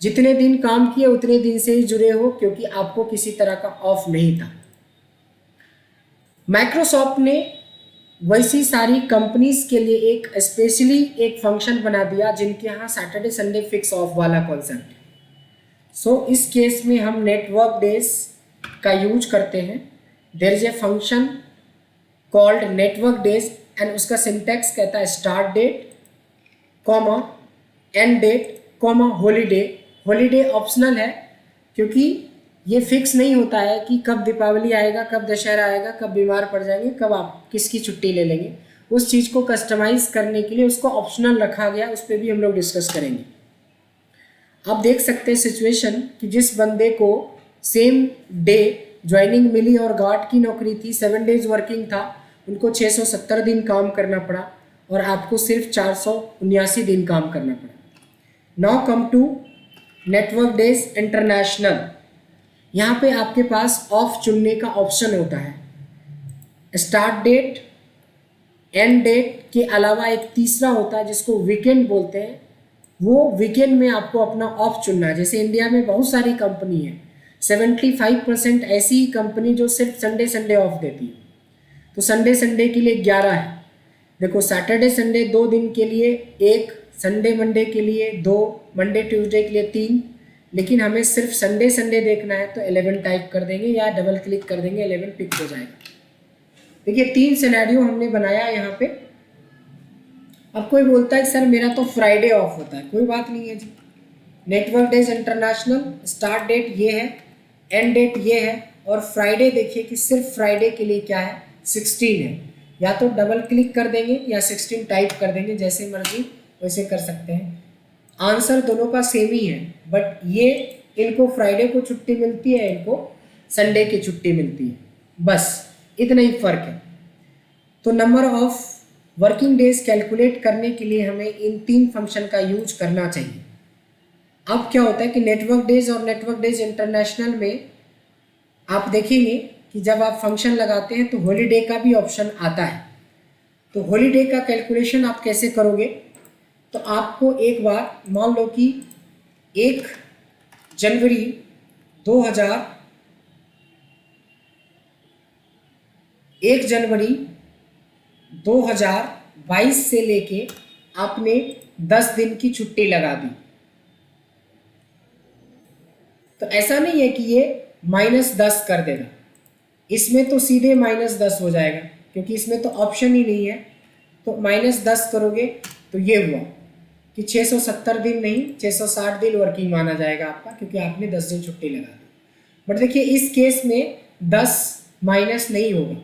जितने दिन काम किए उतने दिन से ही जुड़े हो, क्योंकि आपको किसी तरह का ऑफ नहीं था। माइक्रोसॉफ्ट ने वैसी सारी कंपनीज के लिए एक स्पेशली एक फंक्शन बना दिया जिनके यहाँ सैटरडे संडे फिक्स ऑफ वाला कॉन्सेप्ट है। सो इस केस में हम नेटवर्क डेज का यूज करते हैं। There is a function called network days, and उसका सिंटैक्स कहता है start date comma and date comma holiday. Holiday optional है, क्योंकि ये फिक्स नहीं होता है कि कब दीपावली आएगा, कब दशहरा आएगा, कब बीमार पड़ जाएंगे, कब आप किसकी छुट्टी ले लेंगे। उस चीज़ को कस्टमाइज़ करने के लिए उसको ऑप्शनल रखा गया, उस पर भी हम लोग डिस्कस करेंगे। आप देख सकते हैं सिचुएशन कि जिस बंदे को सेम डे ज्वाइनिंग मिली और गार्ड की नौकरी थी, 7 डेज वर्किंग था, उनको 670 दिन काम करना पड़ा, और आपको सिर्फ 479 दिन काम करना पड़ा। Now come to network days international. यहाँ पे आपके पास ऑफ चुनने का ऑप्शन होता है। स्टार्ट डेट एंड डेट के अलावा एक तीसरा होता है जिसको वीकेंड बोलते हैं। वो वीकेंड में आपको अपना ऑफ चुनना है। जैसे इंडिया में बहुत सारी कंपनी है, 75% ऐसी कंपनी जो सिर्फ संडे संडे ऑफ देती है। तो संडे संडे के लिए 11 है। देखो, सैटरडे संडे 2 दिन के लिए 1, संडे मंडे के लिए 2, मंडे ट्यूसडे के लिए 3, लेकिन हमें सिर्फ संडे संडे देखना है तो 11 टाइप कर देंगे या डबल क्लिक कर देंगे, 11 पिक हो जाएगा। देखिए 3 सिनेरियो हमने बनाया यहाँ पे। अब कोई बोलता है सर मेरा तो फ्राइडे ऑफ होता है, कोई बात नहीं है जी। Network days international, start date ये है, एंड डेट ये है, और फ्राइडे देखिए कि सिर्फ फ्राइडे के लिए क्या है, 16 है। या तो डबल क्लिक कर देंगे या 16 टाइप कर देंगे, जैसे मर्जी वैसे कर सकते हैं। आंसर दोनों का सेम ही है, बट ये इनको फ्राइडे को छुट्टी मिलती है, इनको संडे की छुट्टी मिलती है, बस इतना ही फ़र्क है। तो number of working days calculate करने के लिए हमें इन 3 फंक्शन का यूज करना चाहिए। अब क्या होता है कि नेटवर्क डेज और नेटवर्क डेज इंटरनेशनल में आप देखेंगे कि जब आप फंक्शन लगाते हैं तो हॉलीडे का भी ऑप्शन आता है। तो हॉलीडे का कैलकुलेशन आप कैसे करोगे? तो आपको एक बार मान लो कि 1 जनवरी 2022 से लेके आपने 10 दिन की छुट्टी लगा दी। तो ऐसा नहीं है कि ये -10 कर देगा, इसमें तो सीधे -10 हो जाएगा क्योंकि इसमें तो ऑप्शन ही नहीं है। तो -10 करोगे तो ये हुआ कि 670 दिन नहीं 660 दिन वर्किंग माना जाएगा आपका, क्योंकि आपने 10 दिन छुट्टी लगा दी। बट देखिए इस केस में 10 माइनस नहीं होगा।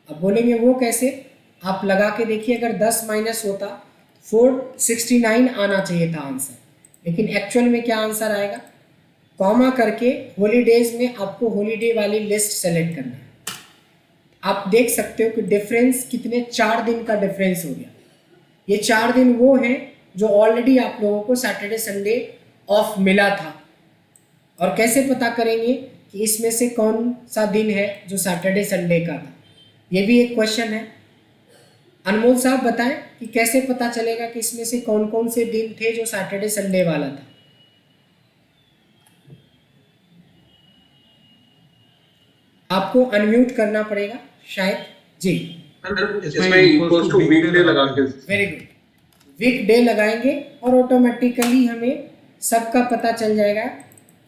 अब बोलेंगे वो कैसे? आप लगा के देखिए, अगर 10 माइनस होता 469 आना चाहिए था आंसर, लेकिन एक्चुअल में क्या आंसर आएगा? कॉमा करके हॉलीडेज में आपको हॉलीडे वाली लिस्ट सेलेक्ट करना है। आप देख सकते हो कि डिफरेंस कितने, 4 दिन का डिफरेंस हो गया। ये 4 दिन वो हैं जो ऑलरेडी आप लोगों को सैटरडे संडे ऑफ मिला था। और कैसे पता करेंगे कि इसमें से कौन सा दिन है जो सैटरडे संडे का था? ये भी एक क्वेश्चन है। अनमोल साहब बताएं कि कैसे पता चलेगा कि इसमें से कौन कौन से दिन थे जो सैटरडे संडे वाला था? आपको अनम्यूट करना पड़ेगा शायद। जी इसमें इक्वल्स टू वीकडे लगा के, वेरी गुड, वीकडे लगाएंगे और ऑटोमेटिकली हमें सबका पता चल जाएगा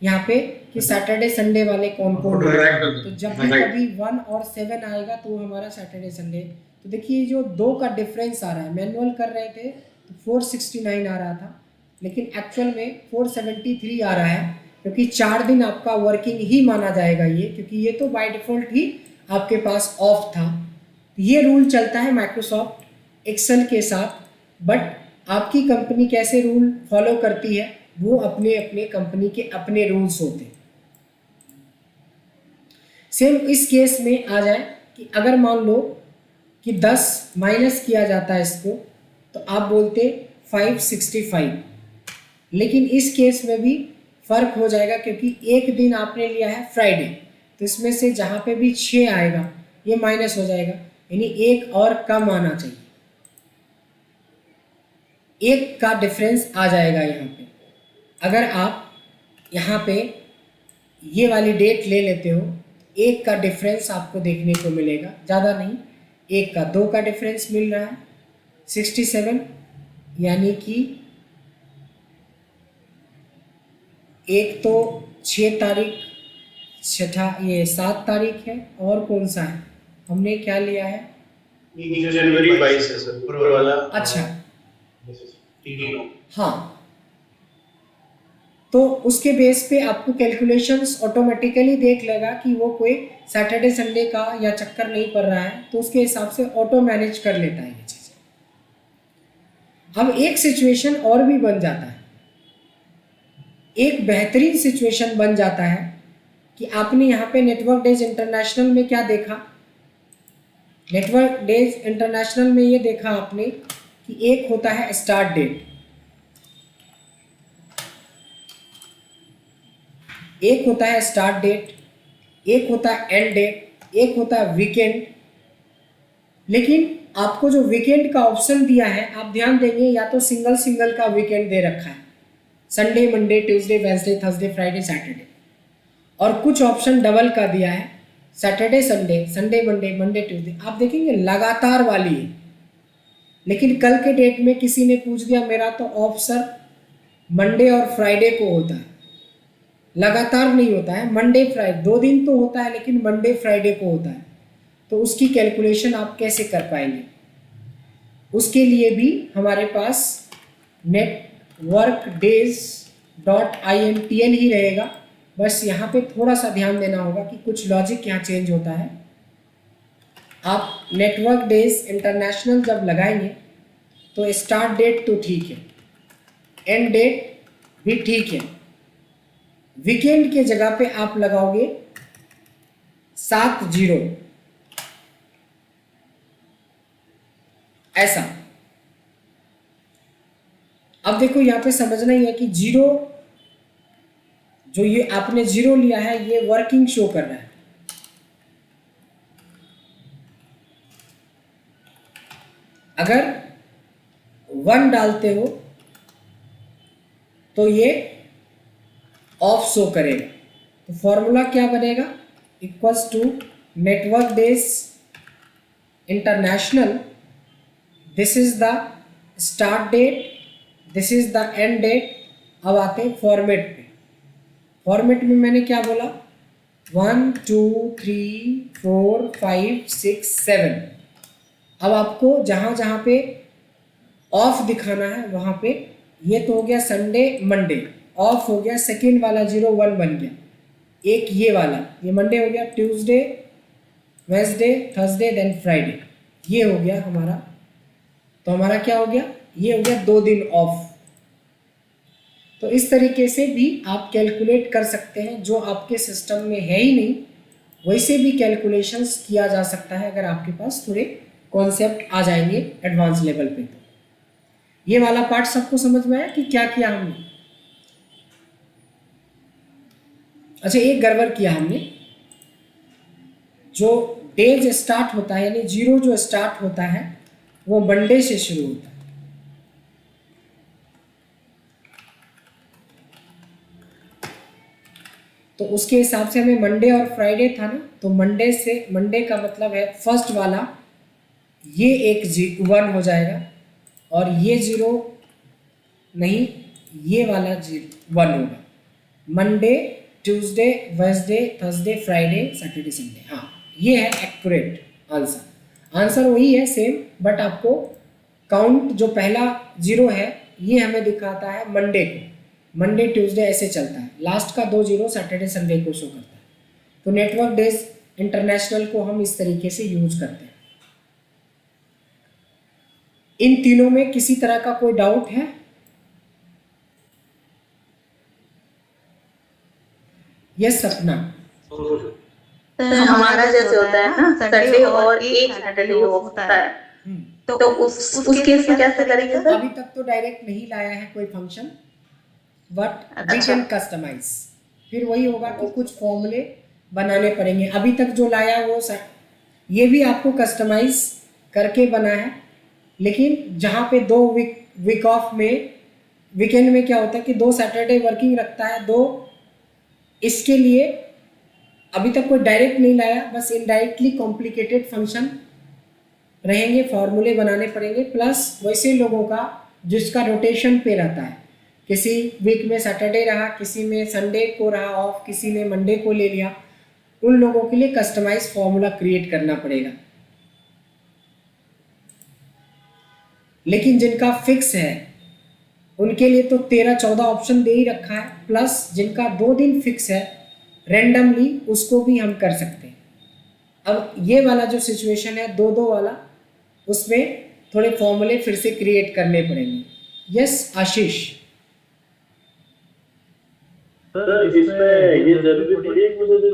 यहाँ पे कि सैटरडे संडे वाले कौन कौन हैं। तो जब भी कभी 1 और 7 आएगा तो वो हमारा सैटरडे संडे। तो देखिए जो 2 का डिफरेंस आ रहा है, मैनुअल कर रहे थे तो 469 आ रहा था, लेकिन एक्चुअल में 473 आ रहा है, क्योंकि 4 दिन आपका वर्किंग ही माना जाएगा ये, क्योंकि ये तो बाय डिफ़ॉल्ट ही आपके पास ऑफ था। ये रूल चलता है माइक्रोसॉफ्ट एक्सेल के साथ, बट आपकी कंपनी कैसे रूल फॉलो करती है वो अपने अपने कंपनी के अपने रूल्स होते हैं। सेम इस केस में आ जाए कि अगर मान लो कि 10 माइनस किया जाता है इसको, तो आप बोलते 565, लेकिन इस केस में भी फ़र्क हो जाएगा क्योंकि एक दिन आपने लिया है फ्राइडे, तो इसमें से जहाँ पे भी 6 आएगा ये माइनस हो जाएगा, यानी एक और कम आना चाहिए, 1 का डिफरेंस आ जाएगा यहाँ पे। अगर आप यहाँ पे ये वाली डेट ले लेते हो, 1 का डिफरेंस आपको देखने को मिलेगा, ज़्यादा नहीं, 1 का 2 का डिफरेंस मिल रहा है 67, यानी कि एक तो 6 तारीख, छठा ये 7 तारीख है, और कौन सा है हमने क्या लिया है? जनवरी 22 है सर, ऊपर वाला। अच्छा हाँ, तो उसके बेस पे आपको कैलकुलेशंस ऑटोमेटिकली देख लेगा कि वो कोई सैटरडे संडे का या चक्कर नहीं पड़ रहा है, तो उसके हिसाब से ऑटो मैनेज कर लेता है ये चीज़। अब एक सिचुएशन और भी बन जाता है, एक बेहतरीन सिचुएशन बन जाता है कि आपने यहाँ पे नेटवर्क डेज इंटरनेशनल में क्या देखा? नेटवर्क डेज इंटरनेशनल में ये देखा आपने कि एक होता है स्टार्ट डेट, एक होता है स्टार्ट डेट, एक होता है एंड डेट, एक होता है वीकेंड। लेकिन आपको जो वीकेंड का ऑप्शन दिया है, आप ध्यान देंगे या तो सिंगल सिंगल का वीकेंड दे रखा है, Sunday Monday Tuesday Wednesday Thursday Friday Saturday, और कुछ ऑप्शन डबल का दिया है, Saturday Sunday, Sunday Monday, Monday Tuesday. आप देखेंगे लगातार वाली है, लेकिन कल के डेट में किसी ने पूछ दिया मेरा तो ऑफ सर मंडे और फ्राइडे को होता है, लगातार नहीं होता है, मंडे फ्राइडे 2 दिन तो होता है, लेकिन मंडे फ्राइडे को होता है। तो उसकी कैलकुलेशन आप कैसे कर पाएंगे? उसके लिए भी हमारे पास networkdays.intl ही रहेगा, बस यहाँ पे थोड़ा सा ध्यान देना होगा कि कुछ लॉजिक यहाँ चेंज होता है। आप नेटवर्क डेज इंटरनेशनल जब लगाएंगे तो स्टार्ट डेट तो ठीक है, एंड डेट भी ठीक है, वीकेंड के जगह पे आप लगाओगे 70, ऐसा। अब देखो यहाँ पे समझना ही है कि जीरो, जो ये आपने जीरो लिया है ये वर्किंग शो कर रहा है। अगर 1 डालते हो तो ये ऑफ शो करेगा। तो फॉर्मूला क्या बनेगा, equals to network days international, this is the start date, this is the end date. अब आते हैं फॉर्मेट पे। फॉर्मेट में मैंने क्या बोला, 1 2 3 4 5 6 7। अब आपको जहाँ जहाँ पे ऑफ दिखाना है वहाँ पे, ये तो हो गया संडे मंडे, ऑफ हो गया सेकेंड वाला 01 बन गया, एक ये वाला, ये मंडे हो गया, Tuesday Wednesday Thursday then Friday, ये हो गया हमारा। तो हमारा क्या हो गया, ये हो गया 2 दिन ऑफ। तो इस तरीके से भी आप कैलकुलेट कर सकते हैं, जो आपके सिस्टम में है ही नहीं वैसे भी कैलकुलेशंस किया जा सकता है अगर आपके पास थोड़े कॉन्सेप्ट आ जाएंगे एडवांस लेवल पे। तो ये वाला पार्ट सबको समझ में आया कि क्या किया हमने। अच्छा, एक गड़बड़ किया हमने, जो डेज स्टार्ट होता है यानी जीरो जो स्टार्ट होता है वो मंडे से शुरू होता है। तो उसके हिसाब से हमें मंडे और फ्राइडे था ना, तो मंडे से, मंडे का मतलब है फर्स्ट वाला, ये एक 1 हो जाएगा और ये 0 नहीं, ये वाला 1 होगा। Monday Tuesday Wednesday Thursday Friday Saturday Sunday. हाँ, ये है एक्यूरेट आंसर। आंसर वही है सेम, बट आपको काउंट जो पहला 0 है ये हमें दिखाता है मंडे को, मंडे ट्यूसडे ऐसे चलता है, लास्ट का 2 0 सैटरडे संडे को शो करता है। तो नेटवर्क डेज इंटरनेशनल को हम इस तरीके से यूज करते हैं। इन तीनों में किसी तरह का कोई डाउट है? यस सपना। हमारा जैसे होता है ना संडे और एक सैटरडे ऑफ होता है, तो उस केस में कैसे करेंगे सर? अभी तक तो डायरेक्ट नहीं लाया है कोई function, but we can customise. फिर वही होगा कि कुछ फॉर्मूले बनाने पड़ेंगे। अभी तक जो लाया वो ये भी आपको कस्टमाइज करके बना है, लेकिन जहाँ पे 2 वीक ऑफ में, वीकेंड में क्या होता है कि 2 सैटरडे वर्किंग रखता है, 2 इसके लिए अभी तक कोई डायरेक्ट नहीं लाया, बस इनडायरेक्टली कॉम्प्लिकेटेड फंक्शन रहेंगे, फॉर्मूले बनाने पड़ेंगे। प्लस वैसे लोगों का जिसका रोटेशन पे रहता है, किसी वीक में सैटरडे रहा, किसी में संडे को रहा ऑफ, किसी ने मंडे को ले लिया, उन लोगों के लिए कस्टमाइज फॉर्मूला क्रिएट करना पड़ेगा। लेकिन जिनका फिक्स है उनके लिए तो 13-14 ऑप्शन दे ही रखा है, प्लस जिनका 2 दिन फिक्स है रैंडमली उसको भी हम कर सकते हैं। अब ये वाला जो सिचुएशन है 2-2 वाला, उसमें थोड़े फॉर्मूले फिर से क्रिएट करने पड़ेंगे। यस आशीष। सर इसमें ये जरूरी थोड़ी है कि मुझे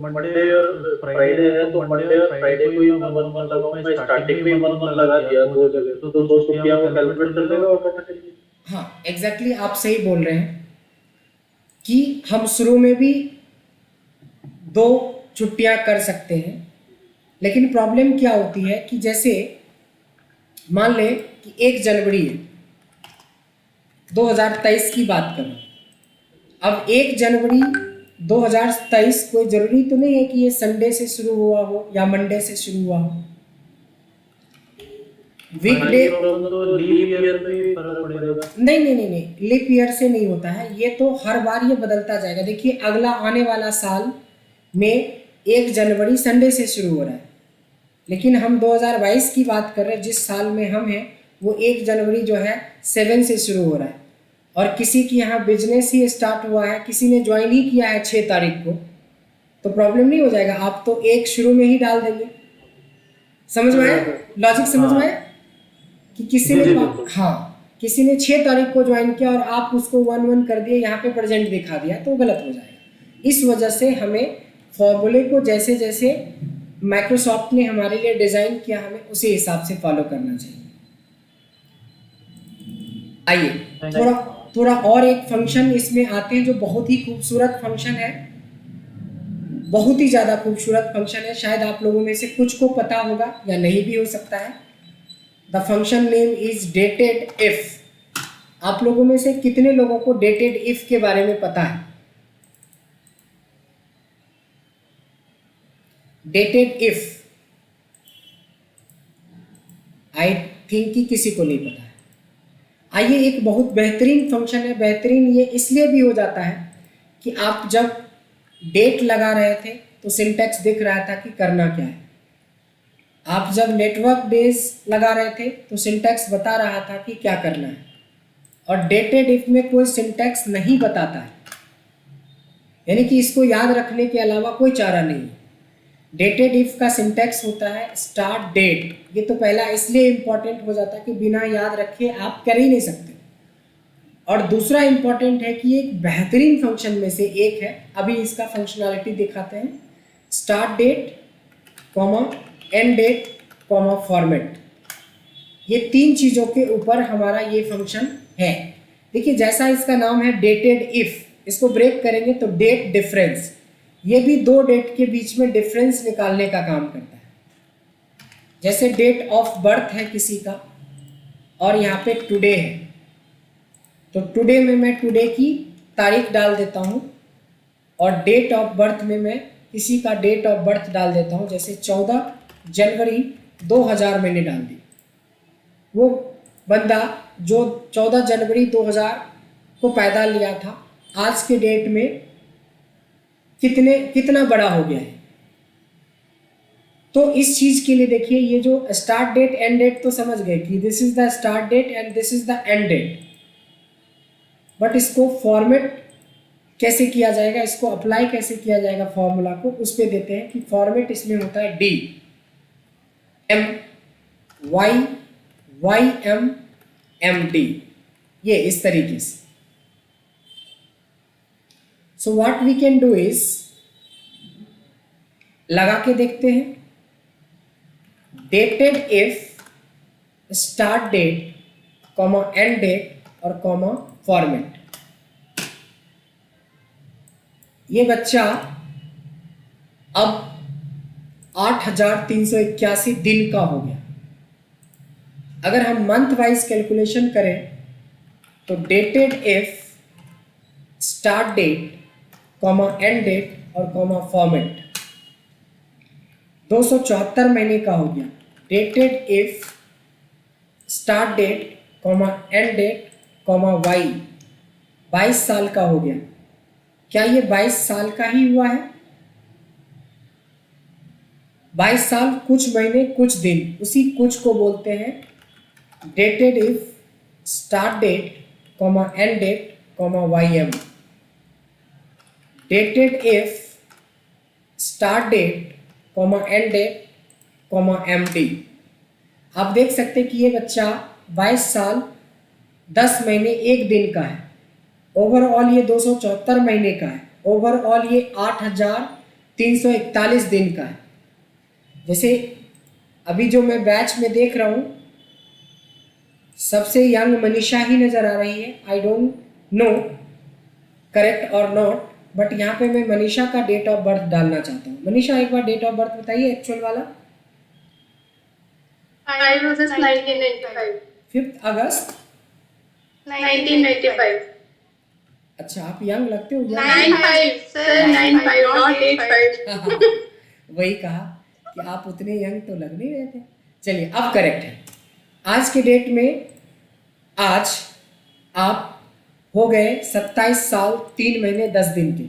मंडे और फ्राइडे है तो मंडे और फ्राइडे को ही मैं 1 लगाऊं, मैं स्टार्टिंग में 1 लगा दिया 2 जगह, तो 2 छुट्टियां वो कैलकुलेट कर लेगा ऑटोमेटिकली। हाँ एग्जैक्टली, आप सही बोल रहे हैं कि हम शुरू में भी 2 छुट्टियां कर सकते हैं, लेकिन प्रॉब्लम क्या होती है कि जैसे मान लें कि 1 जनवरी है, 2023 की बात करूं। अब 1 जनवरी 2023 कोई ज़रूरी तो नहीं है कि ये संडे से शुरू हुआ हो या मंडे से शुरू हुआ हो। वीकडे नहीं, लीप ईयर से नहीं होता है ये, तो हर बार ये बदलता जाएगा। देखिए अगला आने वाला साल में 1 जनवरी संडे से शुरू हो रहा है, लेकिन हम 2022 की बात कर रहे हैं, जिस साल में हम हैं वो 1 जनवरी जो है 7 से शुरू हो रहा है, और किसी की यहाँ बिजनेस ही स्टार्ट हुआ है, किसी ने ज्वाइन ही किया है 6 तारीख को, तो प्रॉब्लम नहीं हो जाएगा। आप तो 1 शुरू में ही डाल देंगे। समझ में आया लॉजिक? समझ में आया कि किसी ने किसी ने 6 तारीख को ज्वाइन किया और आप उसको 1-1 कर दिए, यहाँ पे प्रेजेंट दिखा दिया, तो गलत हो जाएगा। इस वजह से हमें फॉर्मूले को जैसे जैसे माइक्रोसॉफ्ट ने हमारे लिए डिज़ाइन किया, हमें उसी हिसाब से फॉलो करना चाहिए। आइए थोड़ा और एक फंक्शन इसमें आते हैं जो बहुत ही खूबसूरत फंक्शन है, बहुत ही ज़्यादा खूबसूरत फंक्शन है। शायद आप लोगों में से कुछ को पता होगा या नहीं भी हो सकता है। The function name is dated if. आप लोगों में से कितने लोगों को डेटेड इफ के बारे में पता है? डेटेड इफ आई थिंक कि किसी को नहीं पता है। आइए, एक बहुत बेहतरीन फंक्शन है। बेहतरीन ये इसलिए भी हो जाता है कि आप जब डेट लगा रहे थे तो सिंटैक्स दिख रहा था कि करना क्या है। आप जब नेटवर्क डेज लगा रहे थे तो सिंटैक्स बता रहा था कि क्या करना है। और डेटेड इफ में कोई सिंटैक्स नहीं बताता है, यानी कि इसको याद रखने के अलावा कोई चारा नहीं है। डेटेड इफ का सिंटैक्स होता है स्टार्ट डेट। ये तो पहला इसलिए इंपॉर्टेंट हो जाता है कि बिना याद रखे आप कर ही नहीं सकते। और दूसरा इंपॉर्टेंट है कि एक बेहतरीन फंक्शन में से एक है। अभी इसका फंक्शनैलिटी दिखाते हैं। Start date comma and date comma format, ये तीन चीज़ों के ऊपर हमारा ये फंक्शन है। देखिए, जैसा इसका नाम है डेटेड इफ, इसको ब्रेक करेंगे तो डेट डिफरेंस, ये भी दो डेट के बीच में डिफरेंस निकालने का काम करता है। जैसे डेट ऑफ बर्थ है किसी का और यहाँ पे टुडे है, तो टुडे में मैं टुडे की तारीख डाल देता हूँ और डेट ऑफ बर्थ में मैं किसी का डेट ऑफ बर्थ डाल देता हूँ। जैसे 14 जनवरी 2000 मैंने डाल दी। वो बंदा जो 14 जनवरी 2000 को पैदा लिया था, आज के डेट में कितना बड़ा हो गया है। तो इस चीज़ के लिए देखिए, ये जो स्टार्ट डेट एंड डेट तो समझ गए कि this is the start date and this is the end date, but इसको फॉर्मेट कैसे किया जाएगा, इसको अप्लाई कैसे किया जाएगा फॉर्मूला को, उस पर देते हैं कि फॉर्मेट इसमें होता है D M Y M D, ये इस तरीके से। So what we can do is, लगा के देखते हैं। Dated if start date comma and date और कॉमा फॉर्मेट। ये बच्चा अब 8381 दिन का हो गया। अगर हम मंथ वाइज कैलकुलेशन करें तो dated if start date comma and date और कॉमा फॉर्मेट 274 महीने का हो गया। डेटेड if start date comma and date comma Y 22 साल का हो गया। क्या ये 22 साल का ही हुआ है? 22 साल कुछ महीने कुछ दिन, उसी कुछ को बोलते हैं dated if start date comma and date comma Y M. Dated if start date comma and date comma M D. आप देख सकते हैं कि ये बच्चा 22 साल 10 महीने 1 दिन का है। ओवरऑल ये 274 महीने का है। ओवरऑल ये 8341 दिन का है। जैसे अभी जो मैं बैच में देख रहा हूँ, सबसे यंग मनीषा ही नज़र आ रही है। आई डोंट नो करेक्ट और नॉट, बट यहाँ पे मैं मनीषा का डेट ऑफ बर्थ डालना चाहता हूँ। मनीषा, एक बार डेट ऑफ बर्थ बताइए एक्चुअल वाला। 5 1995। 5 अगस्त 1995। अच्छा, आप यंग लगते हो। 95 सर, 95 नॉट 85। वही कहा कि आप उतने यंग तो लग नहीं रहे थे। चलिए, अब करेक्ट है। आज के डेट में आज आप हो गए 27 साल 3 महीने 10 दिन के,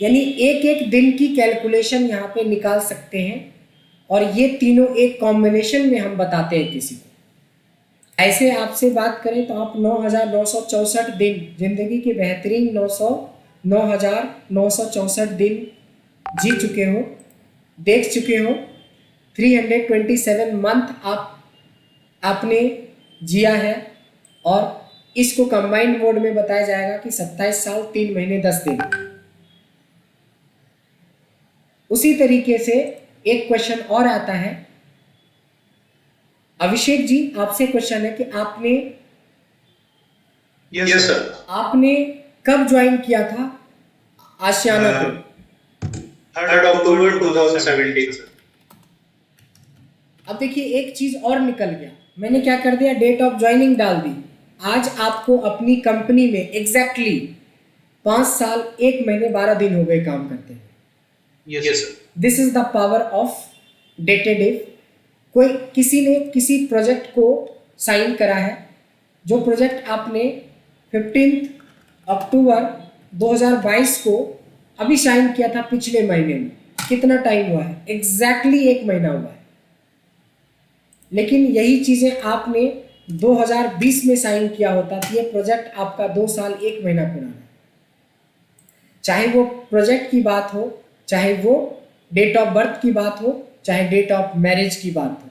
यानी एक एक दिन की कैलकुलेशन यहाँ पे निकाल सकते हैं। और ये तीनों एक कॉम्बिनेशन में हम बताते हैं किसी को। ऐसे आपसे बात करें तो आप 9964 दिन, जिंदगी के बेहतरीन 9964 दिन जी चुके हो, देख चुके हो। 327 मंथ आपने जिया है। और इसको कंबाइंड मोड में बताया जाएगा कि 27 साल 3 महीने 10 दिन। उसी तरीके से एक क्वेश्चन और आता है अभिषेक जी, आपसे क्वेश्चन है कि आपने यस सर। आपने कब ज्वाइन किया था आशियाना को? 3 अक्टूबर 2017 सर। अब देखिए एक चीज और निकल गया, मैंने क्या कर दिया, डेट ऑफ ज्वाइनिंग डाल दी। आज आपको अपनी कंपनी में एग्जैक्टली 5 साल 1 महीने 12 दिन हो गए काम करते हैं। Yes sir. This is the power of dated if. कोई किसी ने किसी प्रोजेक्ट को साइन करा है, जो प्रोजेक्ट आपने 15 अक्टूबर 2022 को अभी साइन किया था, पिछले महीने में कितना टाइम हुआ है? एग्जैक्टली 1 महीना हुआ है। लेकिन यही चीजें आपने 2020 में साइन किया होता तो ये प्रोजेक्ट आपका 2 साल 1 महीना पुराना है। चाहे वो प्रोजेक्ट की बात हो, चाहे वो डेट ऑफ बर्थ की बात हो, चाहे डेट ऑफ मैरिज की बात हो।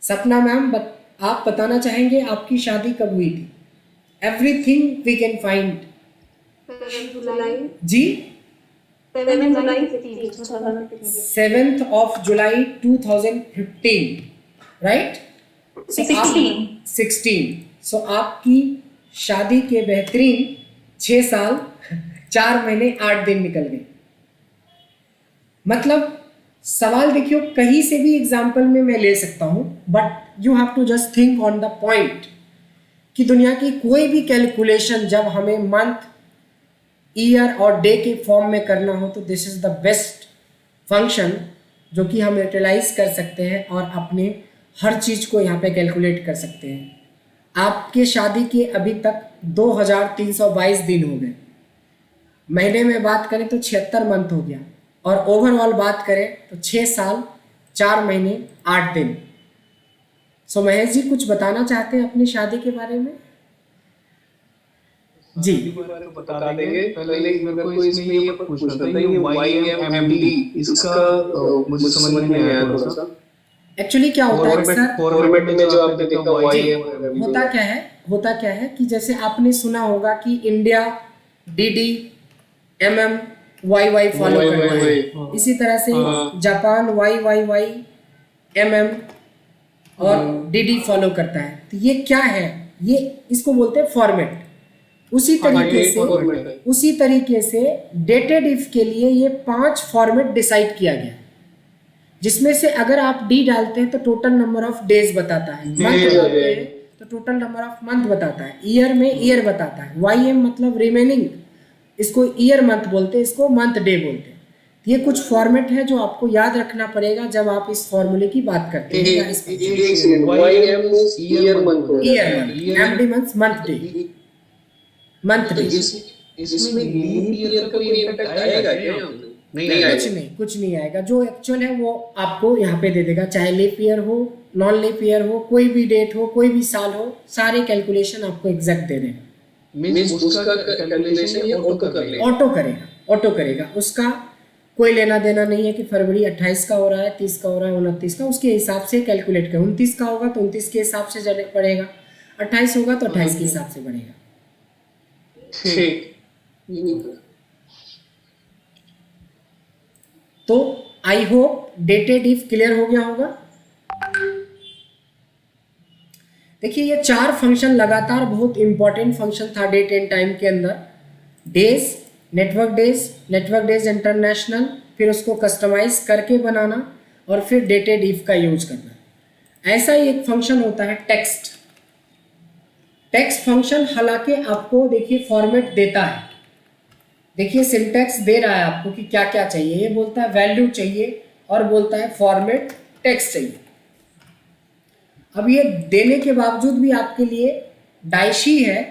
सपना मैम, आप बताना चाहेंगे आपकी शादी कब हुई थी? Everything we can find. 7 जुलाई जी 7 जुलाई 7th of July 2015, राइट? 16। सो आपकी शादी के बेहतरीन 6 साल 4 महीने 8 दिन निकल गए। मतलब सवाल देखियो, कहीं से भी एग्जाम्पल में मैं ले सकता हूं, but you have to just think on the point कि दुनिया की कोई भी कैलकुलेशन जब हमें मंथ, ईयर और डे के फॉर्म में करना हो तो this is the best function जो कि हम यूटिलाइज कर सकते हैं और अपने हर चीज़ को यहाँ पे कैलकुलेट कर सकते हैं। आपके शादी के अभी तक 2322 दिन हो गए। महीने में बात करें तो 76 मंथ हो गया, और ओवरऑल बात करें तो 6 साल 4 महीने 8 दिन। सो महेश जी कुछ बताना चाहते हैं अपनी शादी के बारे में? जी बता देंगे। पहले मेरे को इसमें ये पूछना था, ये YMMD इसका मुझे समझ में नहीं आया थोड़ा सा। एक्चुअली क्या होता है सर, फॉर्मेट में जो आपने देखा YMMD होता क्या है कि जैसे आपने सुना होगा कि India DD MM YY follow करता है, इसी तरह से जापान YYY MM और DD फॉलो करता है। तो ये क्या है, ये इसको बोलते हैं फॉर्मेट। उसी तरीके से डेटेड इफ के लिए ये 5 फॉर्मेट डिसाइड किया गया, जिसमें से अगर आप डी डालते हैं तो टोटल नंबर ऑफ डेज बताता है, मंथ डालते हैं तो टोटल नंबर ऑफ मंथ बताता है, ईयर में ईयर बताता है, YM मतलब रिमेनिंग, इसको ईयर मंथ बोलते हैं, इसको मंथ डे बोलते हैं। ये कुछ फॉर्मेट है जो आपको याद रखना पड़ेगा जब आप इस फॉर्मूले की बात करते हैं। MD month, month day, month day. इसमें लीप ईयर का कोई इम्पैक्ट आएगा क्या? कुछ नहीं आएगा। जो एक्चुअल है वो आपको यहाँ पे दे देगा, चाहे लीप ईयर हो, नॉन लीप ईयर हो, कोई भी डेट हो, कोई भी साल हो, सारे कैलकुलेशन आपको एग्जैक्ट दे देगा। मींस उसका कैलकुलेशन ये ऑटो करेगा। उसका कोई लेना देना नहीं है कि फरवरी 28 का हो रहा है, 30 का हो रहा है, 29 का, उसके हिसाब से कैलकुलेट कर। 29 का होगा तो 29 के हिसाब से पड़ेगा, 28 होगा तो 28 के हिसाब से बढ़ेगा। तो I hope dated if clear हो गया होगा। देखिए ये 4 फंक्शन लगातार बहुत इंपॉर्टेंट फंक्शन था डेट एंड टाइम के अंदर। डेज, नेटवर्क डेज इंटरनेशनल, फिर उसको कस्टमाइज करके बनाना, और फिर डेटेड इफ का यूज करना। ऐसा ही एक फंक्शन होता है टेक्स्ट फंक्शन। हालांकि आपको देखिए फॉर्मेट देता है, देखिए सिंटैक्स दे रहा है आपको कि क्या क्या चाहिए। ये बोलता है वैल्यू चाहिए और बोलता है फॉर्मेट टेक्स्ट चाहिए। अब ये देने के बावजूद भी आपके लिए डाइशी है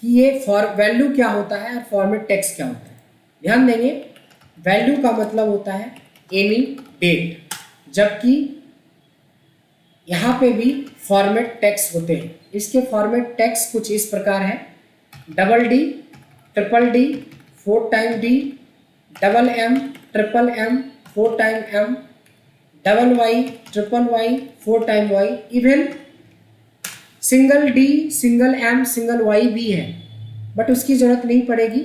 कि ये वैल्यू क्या होता है और फॉर्मेट टेक्स्ट क्या होता है। ध्यान देंगे, वैल्यू का मतलब होता है एनी डेट, जबकि यहाँ पे भी फॉर्मेट टेक्स्ट होते हैं। इसके फॉर्मेट टेक्स्ट कुछ इस प्रकार है: DD, DD, 4 time D, MM, MM, 4 time M, YY, YY, 4 time Y, even single D, single M, single Y भी है, बट उसकी ज़रूरत नहीं पड़ेगी।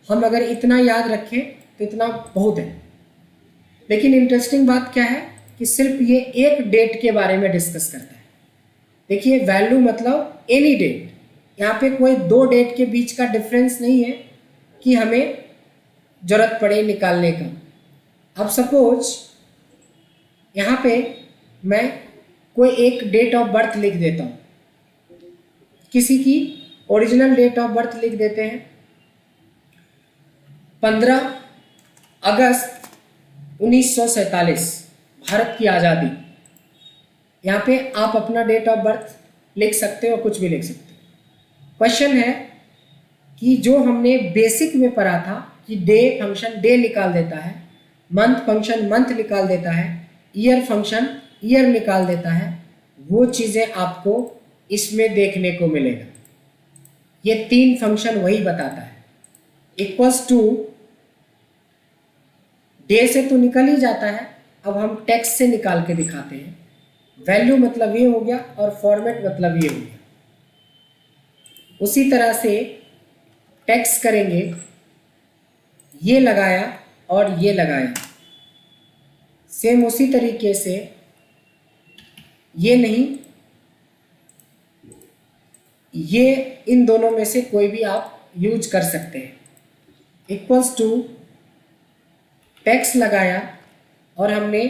हम अगर इतना याद रखें तो इतना बहुत है। लेकिन इंटरेस्टिंग बात क्या है कि सिर्फ ये एक डेट के बारे में डिस्कस करता है। देखिए वैल्यू मतलब एनी डेट, यहाँ पे कोई दो डेट के बीच का डिफरेंस नहीं है कि हमें जरूरत पड़े निकालने का। अब सपोज यहाँ पे मैं कोई एक डेट ऑफ बर्थ लिख देता हूँ, किसी की ओरिजिनल डेट ऑफ बर्थ लिख देते हैं 15 अगस्त 1947, भारत की आज़ादी। यहाँ पे आप अपना डेट ऑफ बर्थ लिख सकते हो, कुछ भी लिख सकते हो। क्वेश्चन है कि जो हमने बेसिक में पढ़ा था कि डे फंक्शन डे निकाल देता है, मंथ फंक्शन मंथ निकाल देता है, ईयर फंक्शन ईयर निकाल देता है, वो चीज़ें आपको इसमें देखने को मिलेगा। ये तीन फंक्शन वही बताता है। इक्वल्स टू डे से तो निकल ही जाता है, अब हम टेक्स्ट से निकाल के दिखाते हैं। वैल्यू मतलब ये हो गया और फॉर्मेट मतलब ये हो गया। उसी तरह से टेक्स्ट करेंगे, ये लगाया और ये लगाया, सेम उसी तरीके से ये नहीं, ये इन दोनों में से कोई भी आप यूज कर सकते हैं। इक्वल्स टू टेक्स्ट लगाया और हमने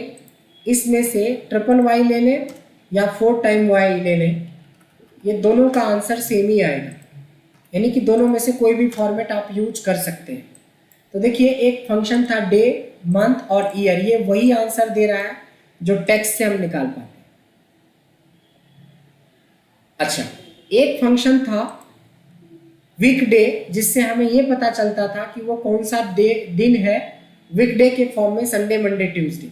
इसमें से ट्रिपल वाई ले लें या 4 टाइम वाई ले लें, ये दोनों का आंसर सेम ही आएगा, यानी कि दोनों में से कोई भी फॉर्मेट आप यूज कर सकते हैं। तो देखिए एक फंक्शन था डे, मंथ और ईयर, ये वही आंसर दे रहा है जो टेक्स्ट से हम निकाल पाते हैं। अच्छा, एक फंक्शन था वीक डे, जिससे हमें ये पता चलता था कि वो कौन सा दिन है। वीक डे के फॉर्म में संडे, मंडे, ट्यूसडे।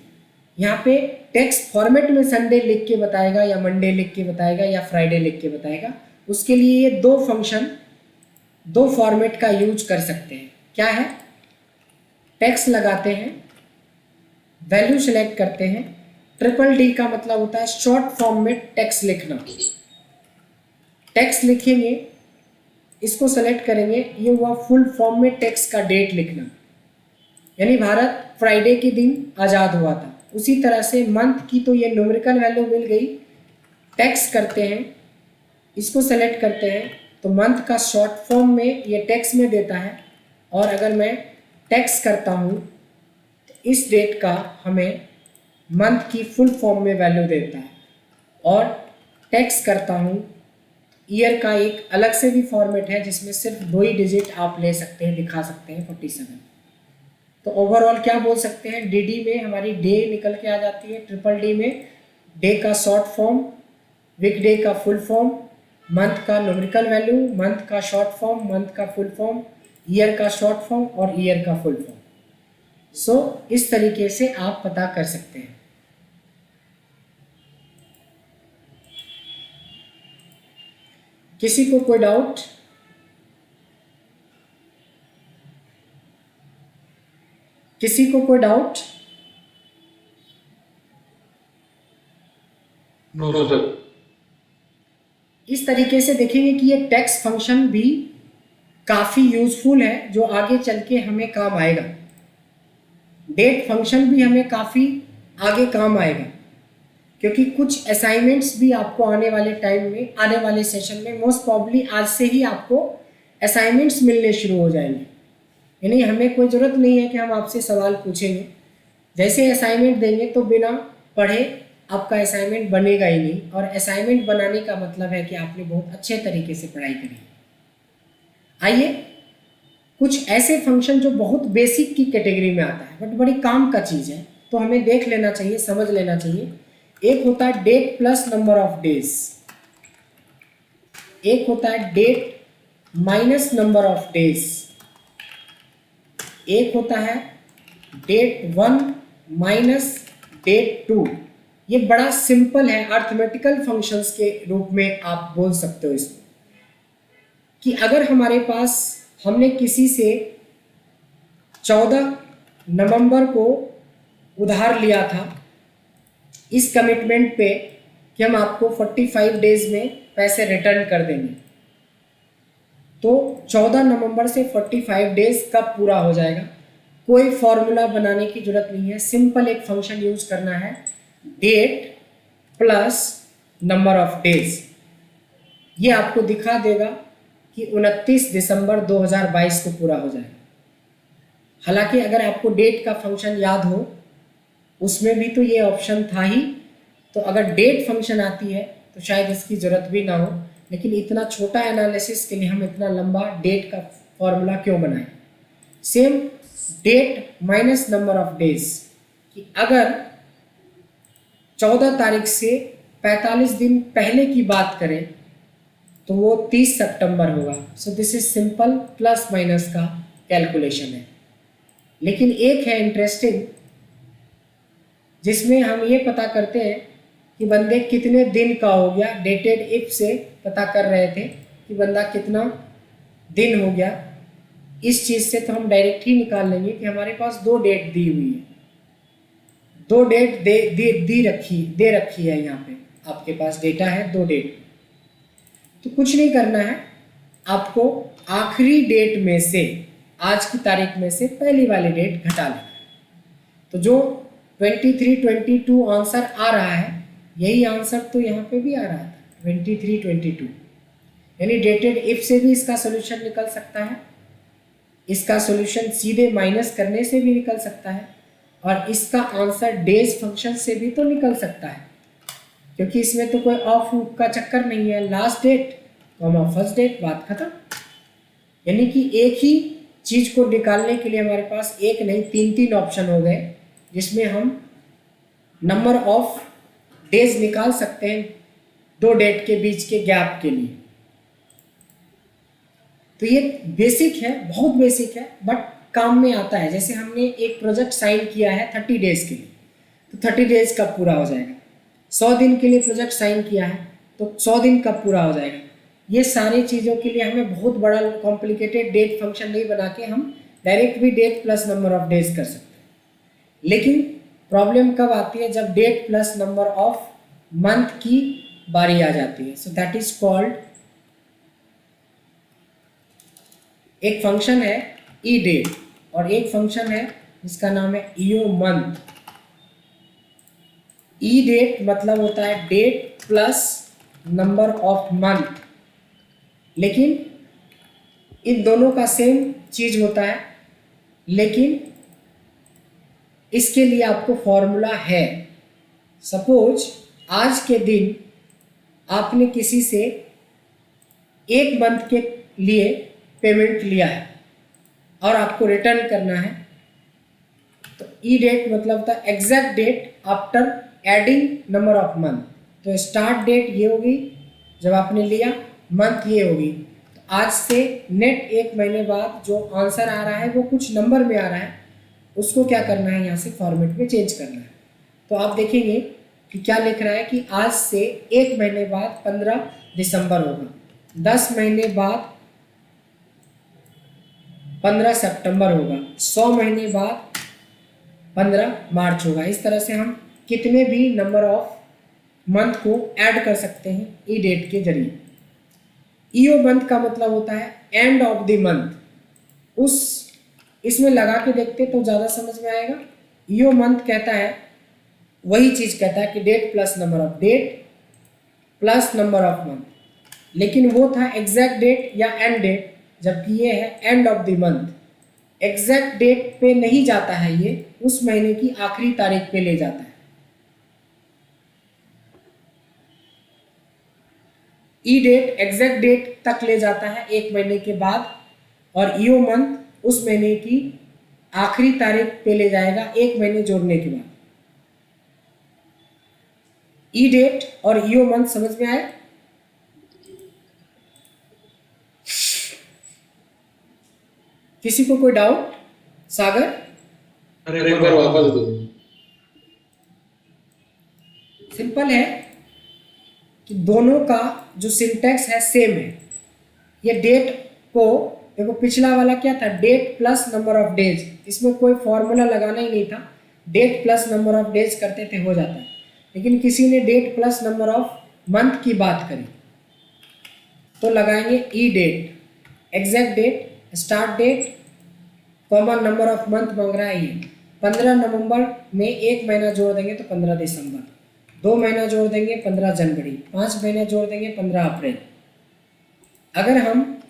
यहाँ पे टेक्स्ट फॉर्मेट में संडे लिख के बताएगा या मंडे लिख के बताएगा या फ्राइडे लिख के बताएगा। उसके लिए ये दो फंक्शन दो फॉर्मेट का यूज कर सकते हैं। क्या है? टेक्स्ट लगाते हैं, वैल्यू सिलेक्ट करते हैं। ट्रिपल डी का मतलब होता है शॉर्ट फॉर्म में टेक्स्ट लिखना। टेक्स्ट लिखेंगे, इसको सेलेक्ट करेंगे, ये हुआ फुल फॉर्म में टेक्स्ट का डेट लिखना, यानी भारत फ्राइडे के दिन आज़ाद हुआ था। उसी तरह से मंथ की तो ये न्यूमेरिकल वैल्यू मिल गई। टेक्स्ट करते हैं, इसको सेलेक्ट करते हैं तो मंथ का शॉर्ट फॉर्म में ये टेक्स्ट में देता है, और अगर मैं टेक्स्ट करता हूँ तो इस डेट का हमें मंथ की फुल फॉर्म में वैल्यू देता है। और टेक्स्ट करता हूँ, ईयर का एक अलग से भी फॉर्मेट है जिसमें सिर्फ 2 ही डिजिट आप ले सकते हैं, दिखा सकते हैं 47। तो ओवरऑल क्या बोल सकते हैं, डीडी में हमारी डे निकल के आ जाती है, ट्रिपल डी में डे का शॉर्ट फॉर्म, वीक डे का फुल फॉर्म, मंथ का न्यूमेरिकल वैल्यू, मंथ का शॉर्ट फॉर्म, मंथ का फुल फॉर्म, ईयर का शॉर्ट फॉर्म और ईयर का फुल फॉर्म। सो इस तरीके से आप पता कर सकते हैं। किसी को कोई डाउट? किसी को कोई डाउट? No sir. इस तरीके से देखेंगे कि ये टेक्स्ट फंक्शन भी काफ़ी यूजफुल है, जो आगे चल के हमें काम आएगा। डेट फंक्शन भी हमें काफ़ी आगे काम आएगा, क्योंकि कुछ असाइनमेंट्स भी आपको आने वाले टाइम में, आने वाले सेशन में मोस्ट प्रॉब्ली आज से ही आपको असाइनमेंट्स मिलने शुरू हो जाएंगे। यानी हमें कोई ज़रूरत नहीं है कि हम आपसे सवाल पूछेंगे, जैसे असाइनमेंट देंगे तो बिना पढ़े आपका असाइनमेंट बनेगा ही नहीं। और असाइनमेंट बनाने का मतलब है कि आपने बहुत अच्छे तरीके से पढ़ाई करी। आइए, कुछ ऐसे फंक्शन जो बहुत बेसिक की कैटेगरी में आता है बट बड़ी काम का चीज़ है, तो हमें देख लेना चाहिए, समझ लेना चाहिए। एक होता है date plus number of days, एक होता है date minus number of days, एक होता है डेट 1 माइनस डेट 2। ये बड़ा सिंपल है, अर्थमेटिकल फंक्शंस के रूप में आप बोल सकते हो इसको, कि अगर हमारे पास हमने किसी से 14 नवंबर को उधार लिया था इस कमिटमेंट पे कि हम आपको 45 डेज में पैसे रिटर्न कर देंगे, तो 14 नवंबर से 45 डेज कब पूरा हो जाएगा? कोई फॉर्मूला बनाने की जरूरत नहीं है, सिंपल एक फंक्शन यूज करना है, date plus number of days. ये आपको दिखा देगा कि 29 दिसंबर 2022 को पूरा हो जाएगा। हालांकि अगर आपको डेट का फंक्शन याद हो, उसमें भी तो ये ऑप्शन था ही, तो अगर डेट फंक्शन आती है तो शायद इसकी ज़रूरत भी ना हो, लेकिन इतना छोटा एनालिसिस के लिए हम इतना लंबा डेट का फॉर्मूला क्यों बनाएं। Same date minus number of days, कि अगर 14 तारीख से 45 दिन पहले की बात करें तो वो 30 सितंबर होगा। So this is simple plus minus का कैलकुलेशन है। लेकिन एक है इंटरेस्टिंग, जिसमें हम ये पता करते हैं कि बंदे कितने दिन का हो गया। डेटेड इफ से पता कर रहे थे कि बंदा कितना दिन हो गया। इस चीज़ से तो हम डायरेक्ट ही निकाल लेंगे कि हमारे पास 2 डेट दी हुई है, 2 डेट दे रखी है। यहाँ पे आपके पास डेटा है 2 डेट, तो कुछ नहीं करना है, आपको आखिरी डेट में से, आज की तारीख में से पहली वाली डेट घटा लेना है। तो जो 23, 22 आंसर आ रहा है, यही आंसर तो यहाँ पे भी आ रहा था 23, 22। यानी डेटेड इफ से भी इसका सोल्यूशन निकल सकता है, इसका सोल्यूशन सीधे माइनस करने से भी निकल सकता है, और इसका आंसर डेज फंक्शन से भी तो निकल सकता है, क्योंकि इसमें तो कोई ऑफ हुक का चक्कर नहीं है। लास्ट डेट फर्स्ट डेट, बात खत्म। यानी कि एक ही चीज को निकालने के लिए हमारे पास एक नहीं 3 ऑप्शन हो गए, जिसमें हम नंबर ऑफ डेज निकाल सकते हैं 2 डेट के बीच के गैप के लिए। तो ये बेसिक है, बहुत बेसिक है, बट काम में आता है। जैसे हमने एक प्रोजेक्ट साइन किया है 30 डेज के लिए, तो 30 डेज कब पूरा हो जाएगा। 100 दिन के लिए प्रोजेक्ट साइन किया है तो 100 दिन कब पूरा हो जाएगा। ये सारी चीज़ों के लिए हमें बहुत बड़ा कॉम्प्लिकेटेड डेट फंक्शन नहीं बना के हम डायरेक्ट भी date plus number of days कर सकते हैं। लेकिन प्रॉब्लम कब आती है, जब date plus number of month की बारी आ जाती है। सो दैट इज कॉल्ड, एक फंक्शन है ई डेट और एक फंक्शन है जिसका नाम है ईओ मंथ। ई डेट मतलब होता है date plus number of month, लेकिन इन दोनों का सेम चीज होता है, लेकिन इसके लिए आपको फॉर्मूला है। सपोज आज के दिन आपने किसी से 1 मंथ के लिए पेमेंट लिया है और आपको रिटर्न करना है, तो ई डेट मतलब होता है exact date after adding number of month. तो स्टार्ट डेट ये होगी जब आपने लिया, मंथ ये होगी। तो आज से नेट 1 महीने बाद जो आंसर आ रहा है वो कुछ नंबर में आ रहा है, उसको क्या करना है, यहाँ से फॉर्मेट में चेंज करना है। तो आप देखेंगे कि क्या लिख रहा है कि आज से 1 महीने बाद 15 दिसंबर होगा, 10 महीने बाद 15 सितंबर होगा, 100 महीने बाद 15 मार्च होगा। इस तरह से हम कितने भी नंबर ऑफ मंथ को ऐड कर सकते हैं ई डेट के जरिए। ईओ मंथ का मतलब होता है एंड ऑफ द मंथ। इसमें लगा के देखते तो ज़्यादा समझ में आएगा। ईओ मंथ कहता है, वही चीज़ कहता है कि date plus number of date plus number of month, लेकिन वो था एग्जैक्ट डेट या एंड डेट, जबकि ये है end of the month. Exact date पे नहीं जाता है, ये उस महीने की आखिरी तारीख पे ले जाता है। ई डेट एग्जैक्ट डेट तक ले जाता है 1 महीने के बाद, और ईओ मंथ उस महीने की आखिरी तारीख पे ले जाएगा 1 महीने जोड़ने के बाद। ई डेट और ईओ मंथ समझ में आए? किसी को कोई डाउट? सागर, अरे एक बार वापस दो। सिंपल है कि दोनों का जो सिंटैक्स है सेम है। ये डेट को देखो, पिछला वाला क्या था, date plus number of days, इसमें कोई फॉर्मूला लगाना ही नहीं था, date plus number of days करते थे हो जाता है। लेकिन किसी ने date plus number of month की बात करी तो लगाएंगे E date, exact date, start date, common number of month मांग रहा है ये। 15 नवंबर में 1 महीना जोड़ देंगे तो 15 दिसंबर, 2 महीना जोड़ देंगे 15 जनवरी, 5 महीने जोड़ देंगे 15 अप्रैल। अगर हम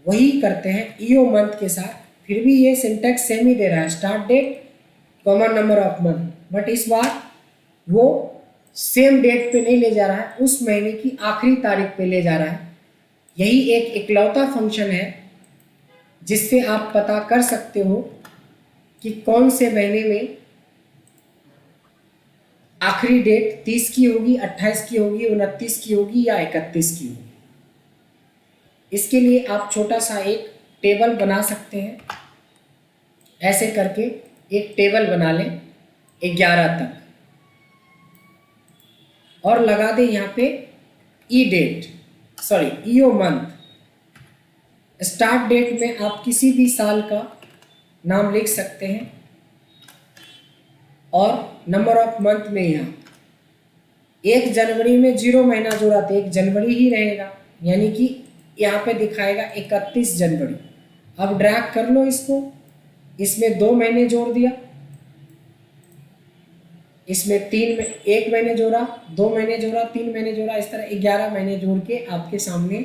वही करते हैं ईओ मंथ के साथ, फिर भी ये सिंटैक्स सेम ही दे रहा है, start date common number of month, but इस बार वो सेम डेट पे नहीं ले जा रहा है, उस महीने की आखिरी तारीख पे ले जा रहा है। यही एक इकलौता फंक्शन है जिससे आप पता कर सकते हो कि कौन से महीने में आखिरी डेट 30 की होगी, 28 की होगी, 29 की होगी या 31 की होगी। इसके लिए आप छोटा सा एक टेबल बना सकते हैं। ऐसे करके एक टेबल बना लें 11 तक और लगा दें यहाँ पे ईओ मंथ। स्टार्ट डेट में आप किसी भी साल का नाम लिख सकते हैं और नंबर ऑफ मंथ में यहाँ 1 जनवरी में 0 महीना जोड़ा तो 1 जनवरी ही रहेगा, यानी कि यहाँ पे दिखाएगा 31 जनवरी। अब ड्रैग कर लो इसको, इसमें 2 महीने जोड़ दिया, इसमें 1 महीने जोड़ा, 2 महीने जोड़ा, 3 महीने जोड़ा, इस तरह 11 महीने जोड़ के आपके सामने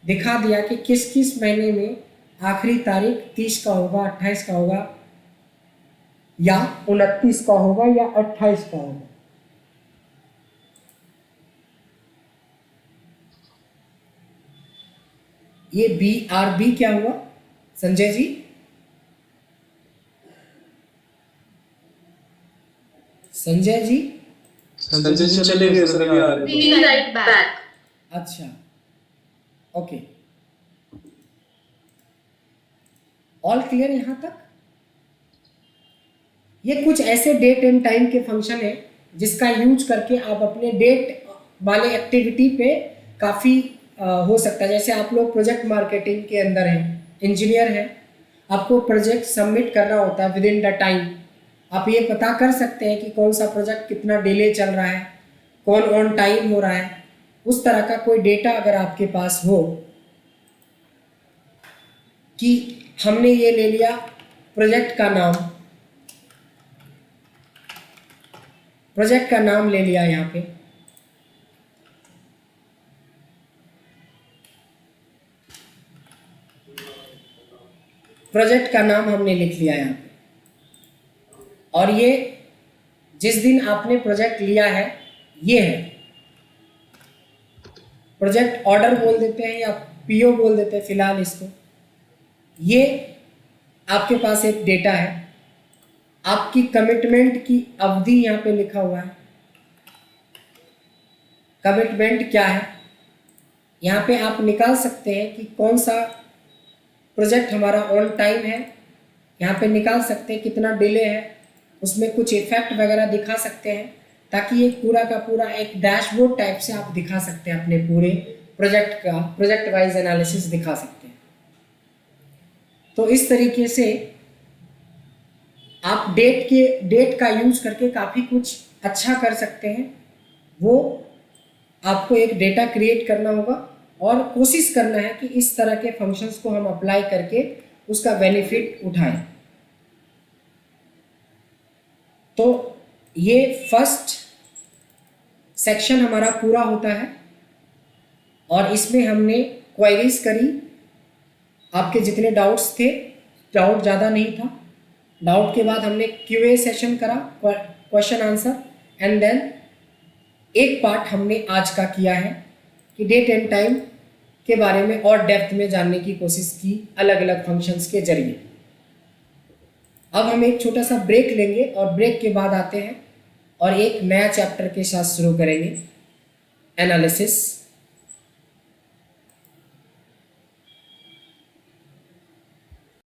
दिखा दिया कि किस किस महीने में आखिरी तारीख 30 का होगा, 28 का होगा या 29 का होगा या 28 का होगा। ये BRB क्या हुआ संजय जी? संजय जी चले गए सर, अभी आ रहे हैं। We write back. अच्छा, ओके, ऑल क्लियर यहाँ तक? ये कुछ ऐसे डेट एंड टाइम के फंक्शन है जिसका यूज करके आप अपने डेट वाले एक्टिविटी पे काफ़ी हो सकता है। जैसे आप लोग प्रोजेक्ट मार्केटिंग के अंदर हैं, इंजीनियर हैं, आपको प्रोजेक्ट सबमिट करना होता है विद इन द टाइम। आप ये पता कर सकते हैं कि कौन सा प्रोजेक्ट कितना डिले चल रहा है, कौन ऑन टाइम हो रहा है। उस तरह का कोई डेटा अगर आपके पास हो कि हमने ये ले लिया प्रोजेक्ट का नाम ले लिया, यहाँ पे प्रोजेक्ट का नाम हमने लिख लिया यहाँ पे, और ये जिस दिन आपने प्रोजेक्ट लिया है ये है प्रोजेक्ट ऑर्डर बोल देते हैं या PO बोल देते हैं फिलहाल इसको। ये आपके पास एक डेटा है, आपकी कमिटमेंट की अवधि यहाँ पे लिखा हुआ है। कमिटमेंट क्या है यहाँ पे आप निकाल सकते हैं कि कौन सा प्रोजेक्ट हमारा ऑन टाइम है, यहाँ पे निकाल सकते हैं कितना डिले है, उसमें कुछ इफेक्ट वगैरह दिखा सकते हैं ताकि एक पूरा का पूरा एक डैशबोर्ड टाइप से आप दिखा सकते हैं, अपने पूरे प्रोजेक्ट का प्रोजेक्ट वाइज एनालिसिस दिखा सकते हैं। तो इस तरीके से आप डेट का यूज करके काफ़ी कुछ अच्छा कर सकते हैं। वो आपको एक डेटा क्रिएट करना होगा और कोशिश करना है कि इस तरह के फंक्शंस को हम अप्लाई करके उसका बेनिफिट उठाएं। तो ये फर्स्ट सेक्शन हमारा पूरा होता है और इसमें हमने क्वेरीज करी, आपके जितने डाउट्स थे, डाउट ज़्यादा नहीं था। डाउट के बाद हमने QA सेशन करा, क्वेश्चन आंसर, एंड देन एक पार्ट हमने आज का किया है कि डेट एंड टाइम के बारे में और डेप्थ में जानने की कोशिश की अलग अलग फंक्शंस के जरिए। अब हम एक छोटा सा ब्रेक लेंगे और ब्रेक के बाद आते हैं और एक नया चैप्टर के साथ शुरू करेंगे एनालिसिस।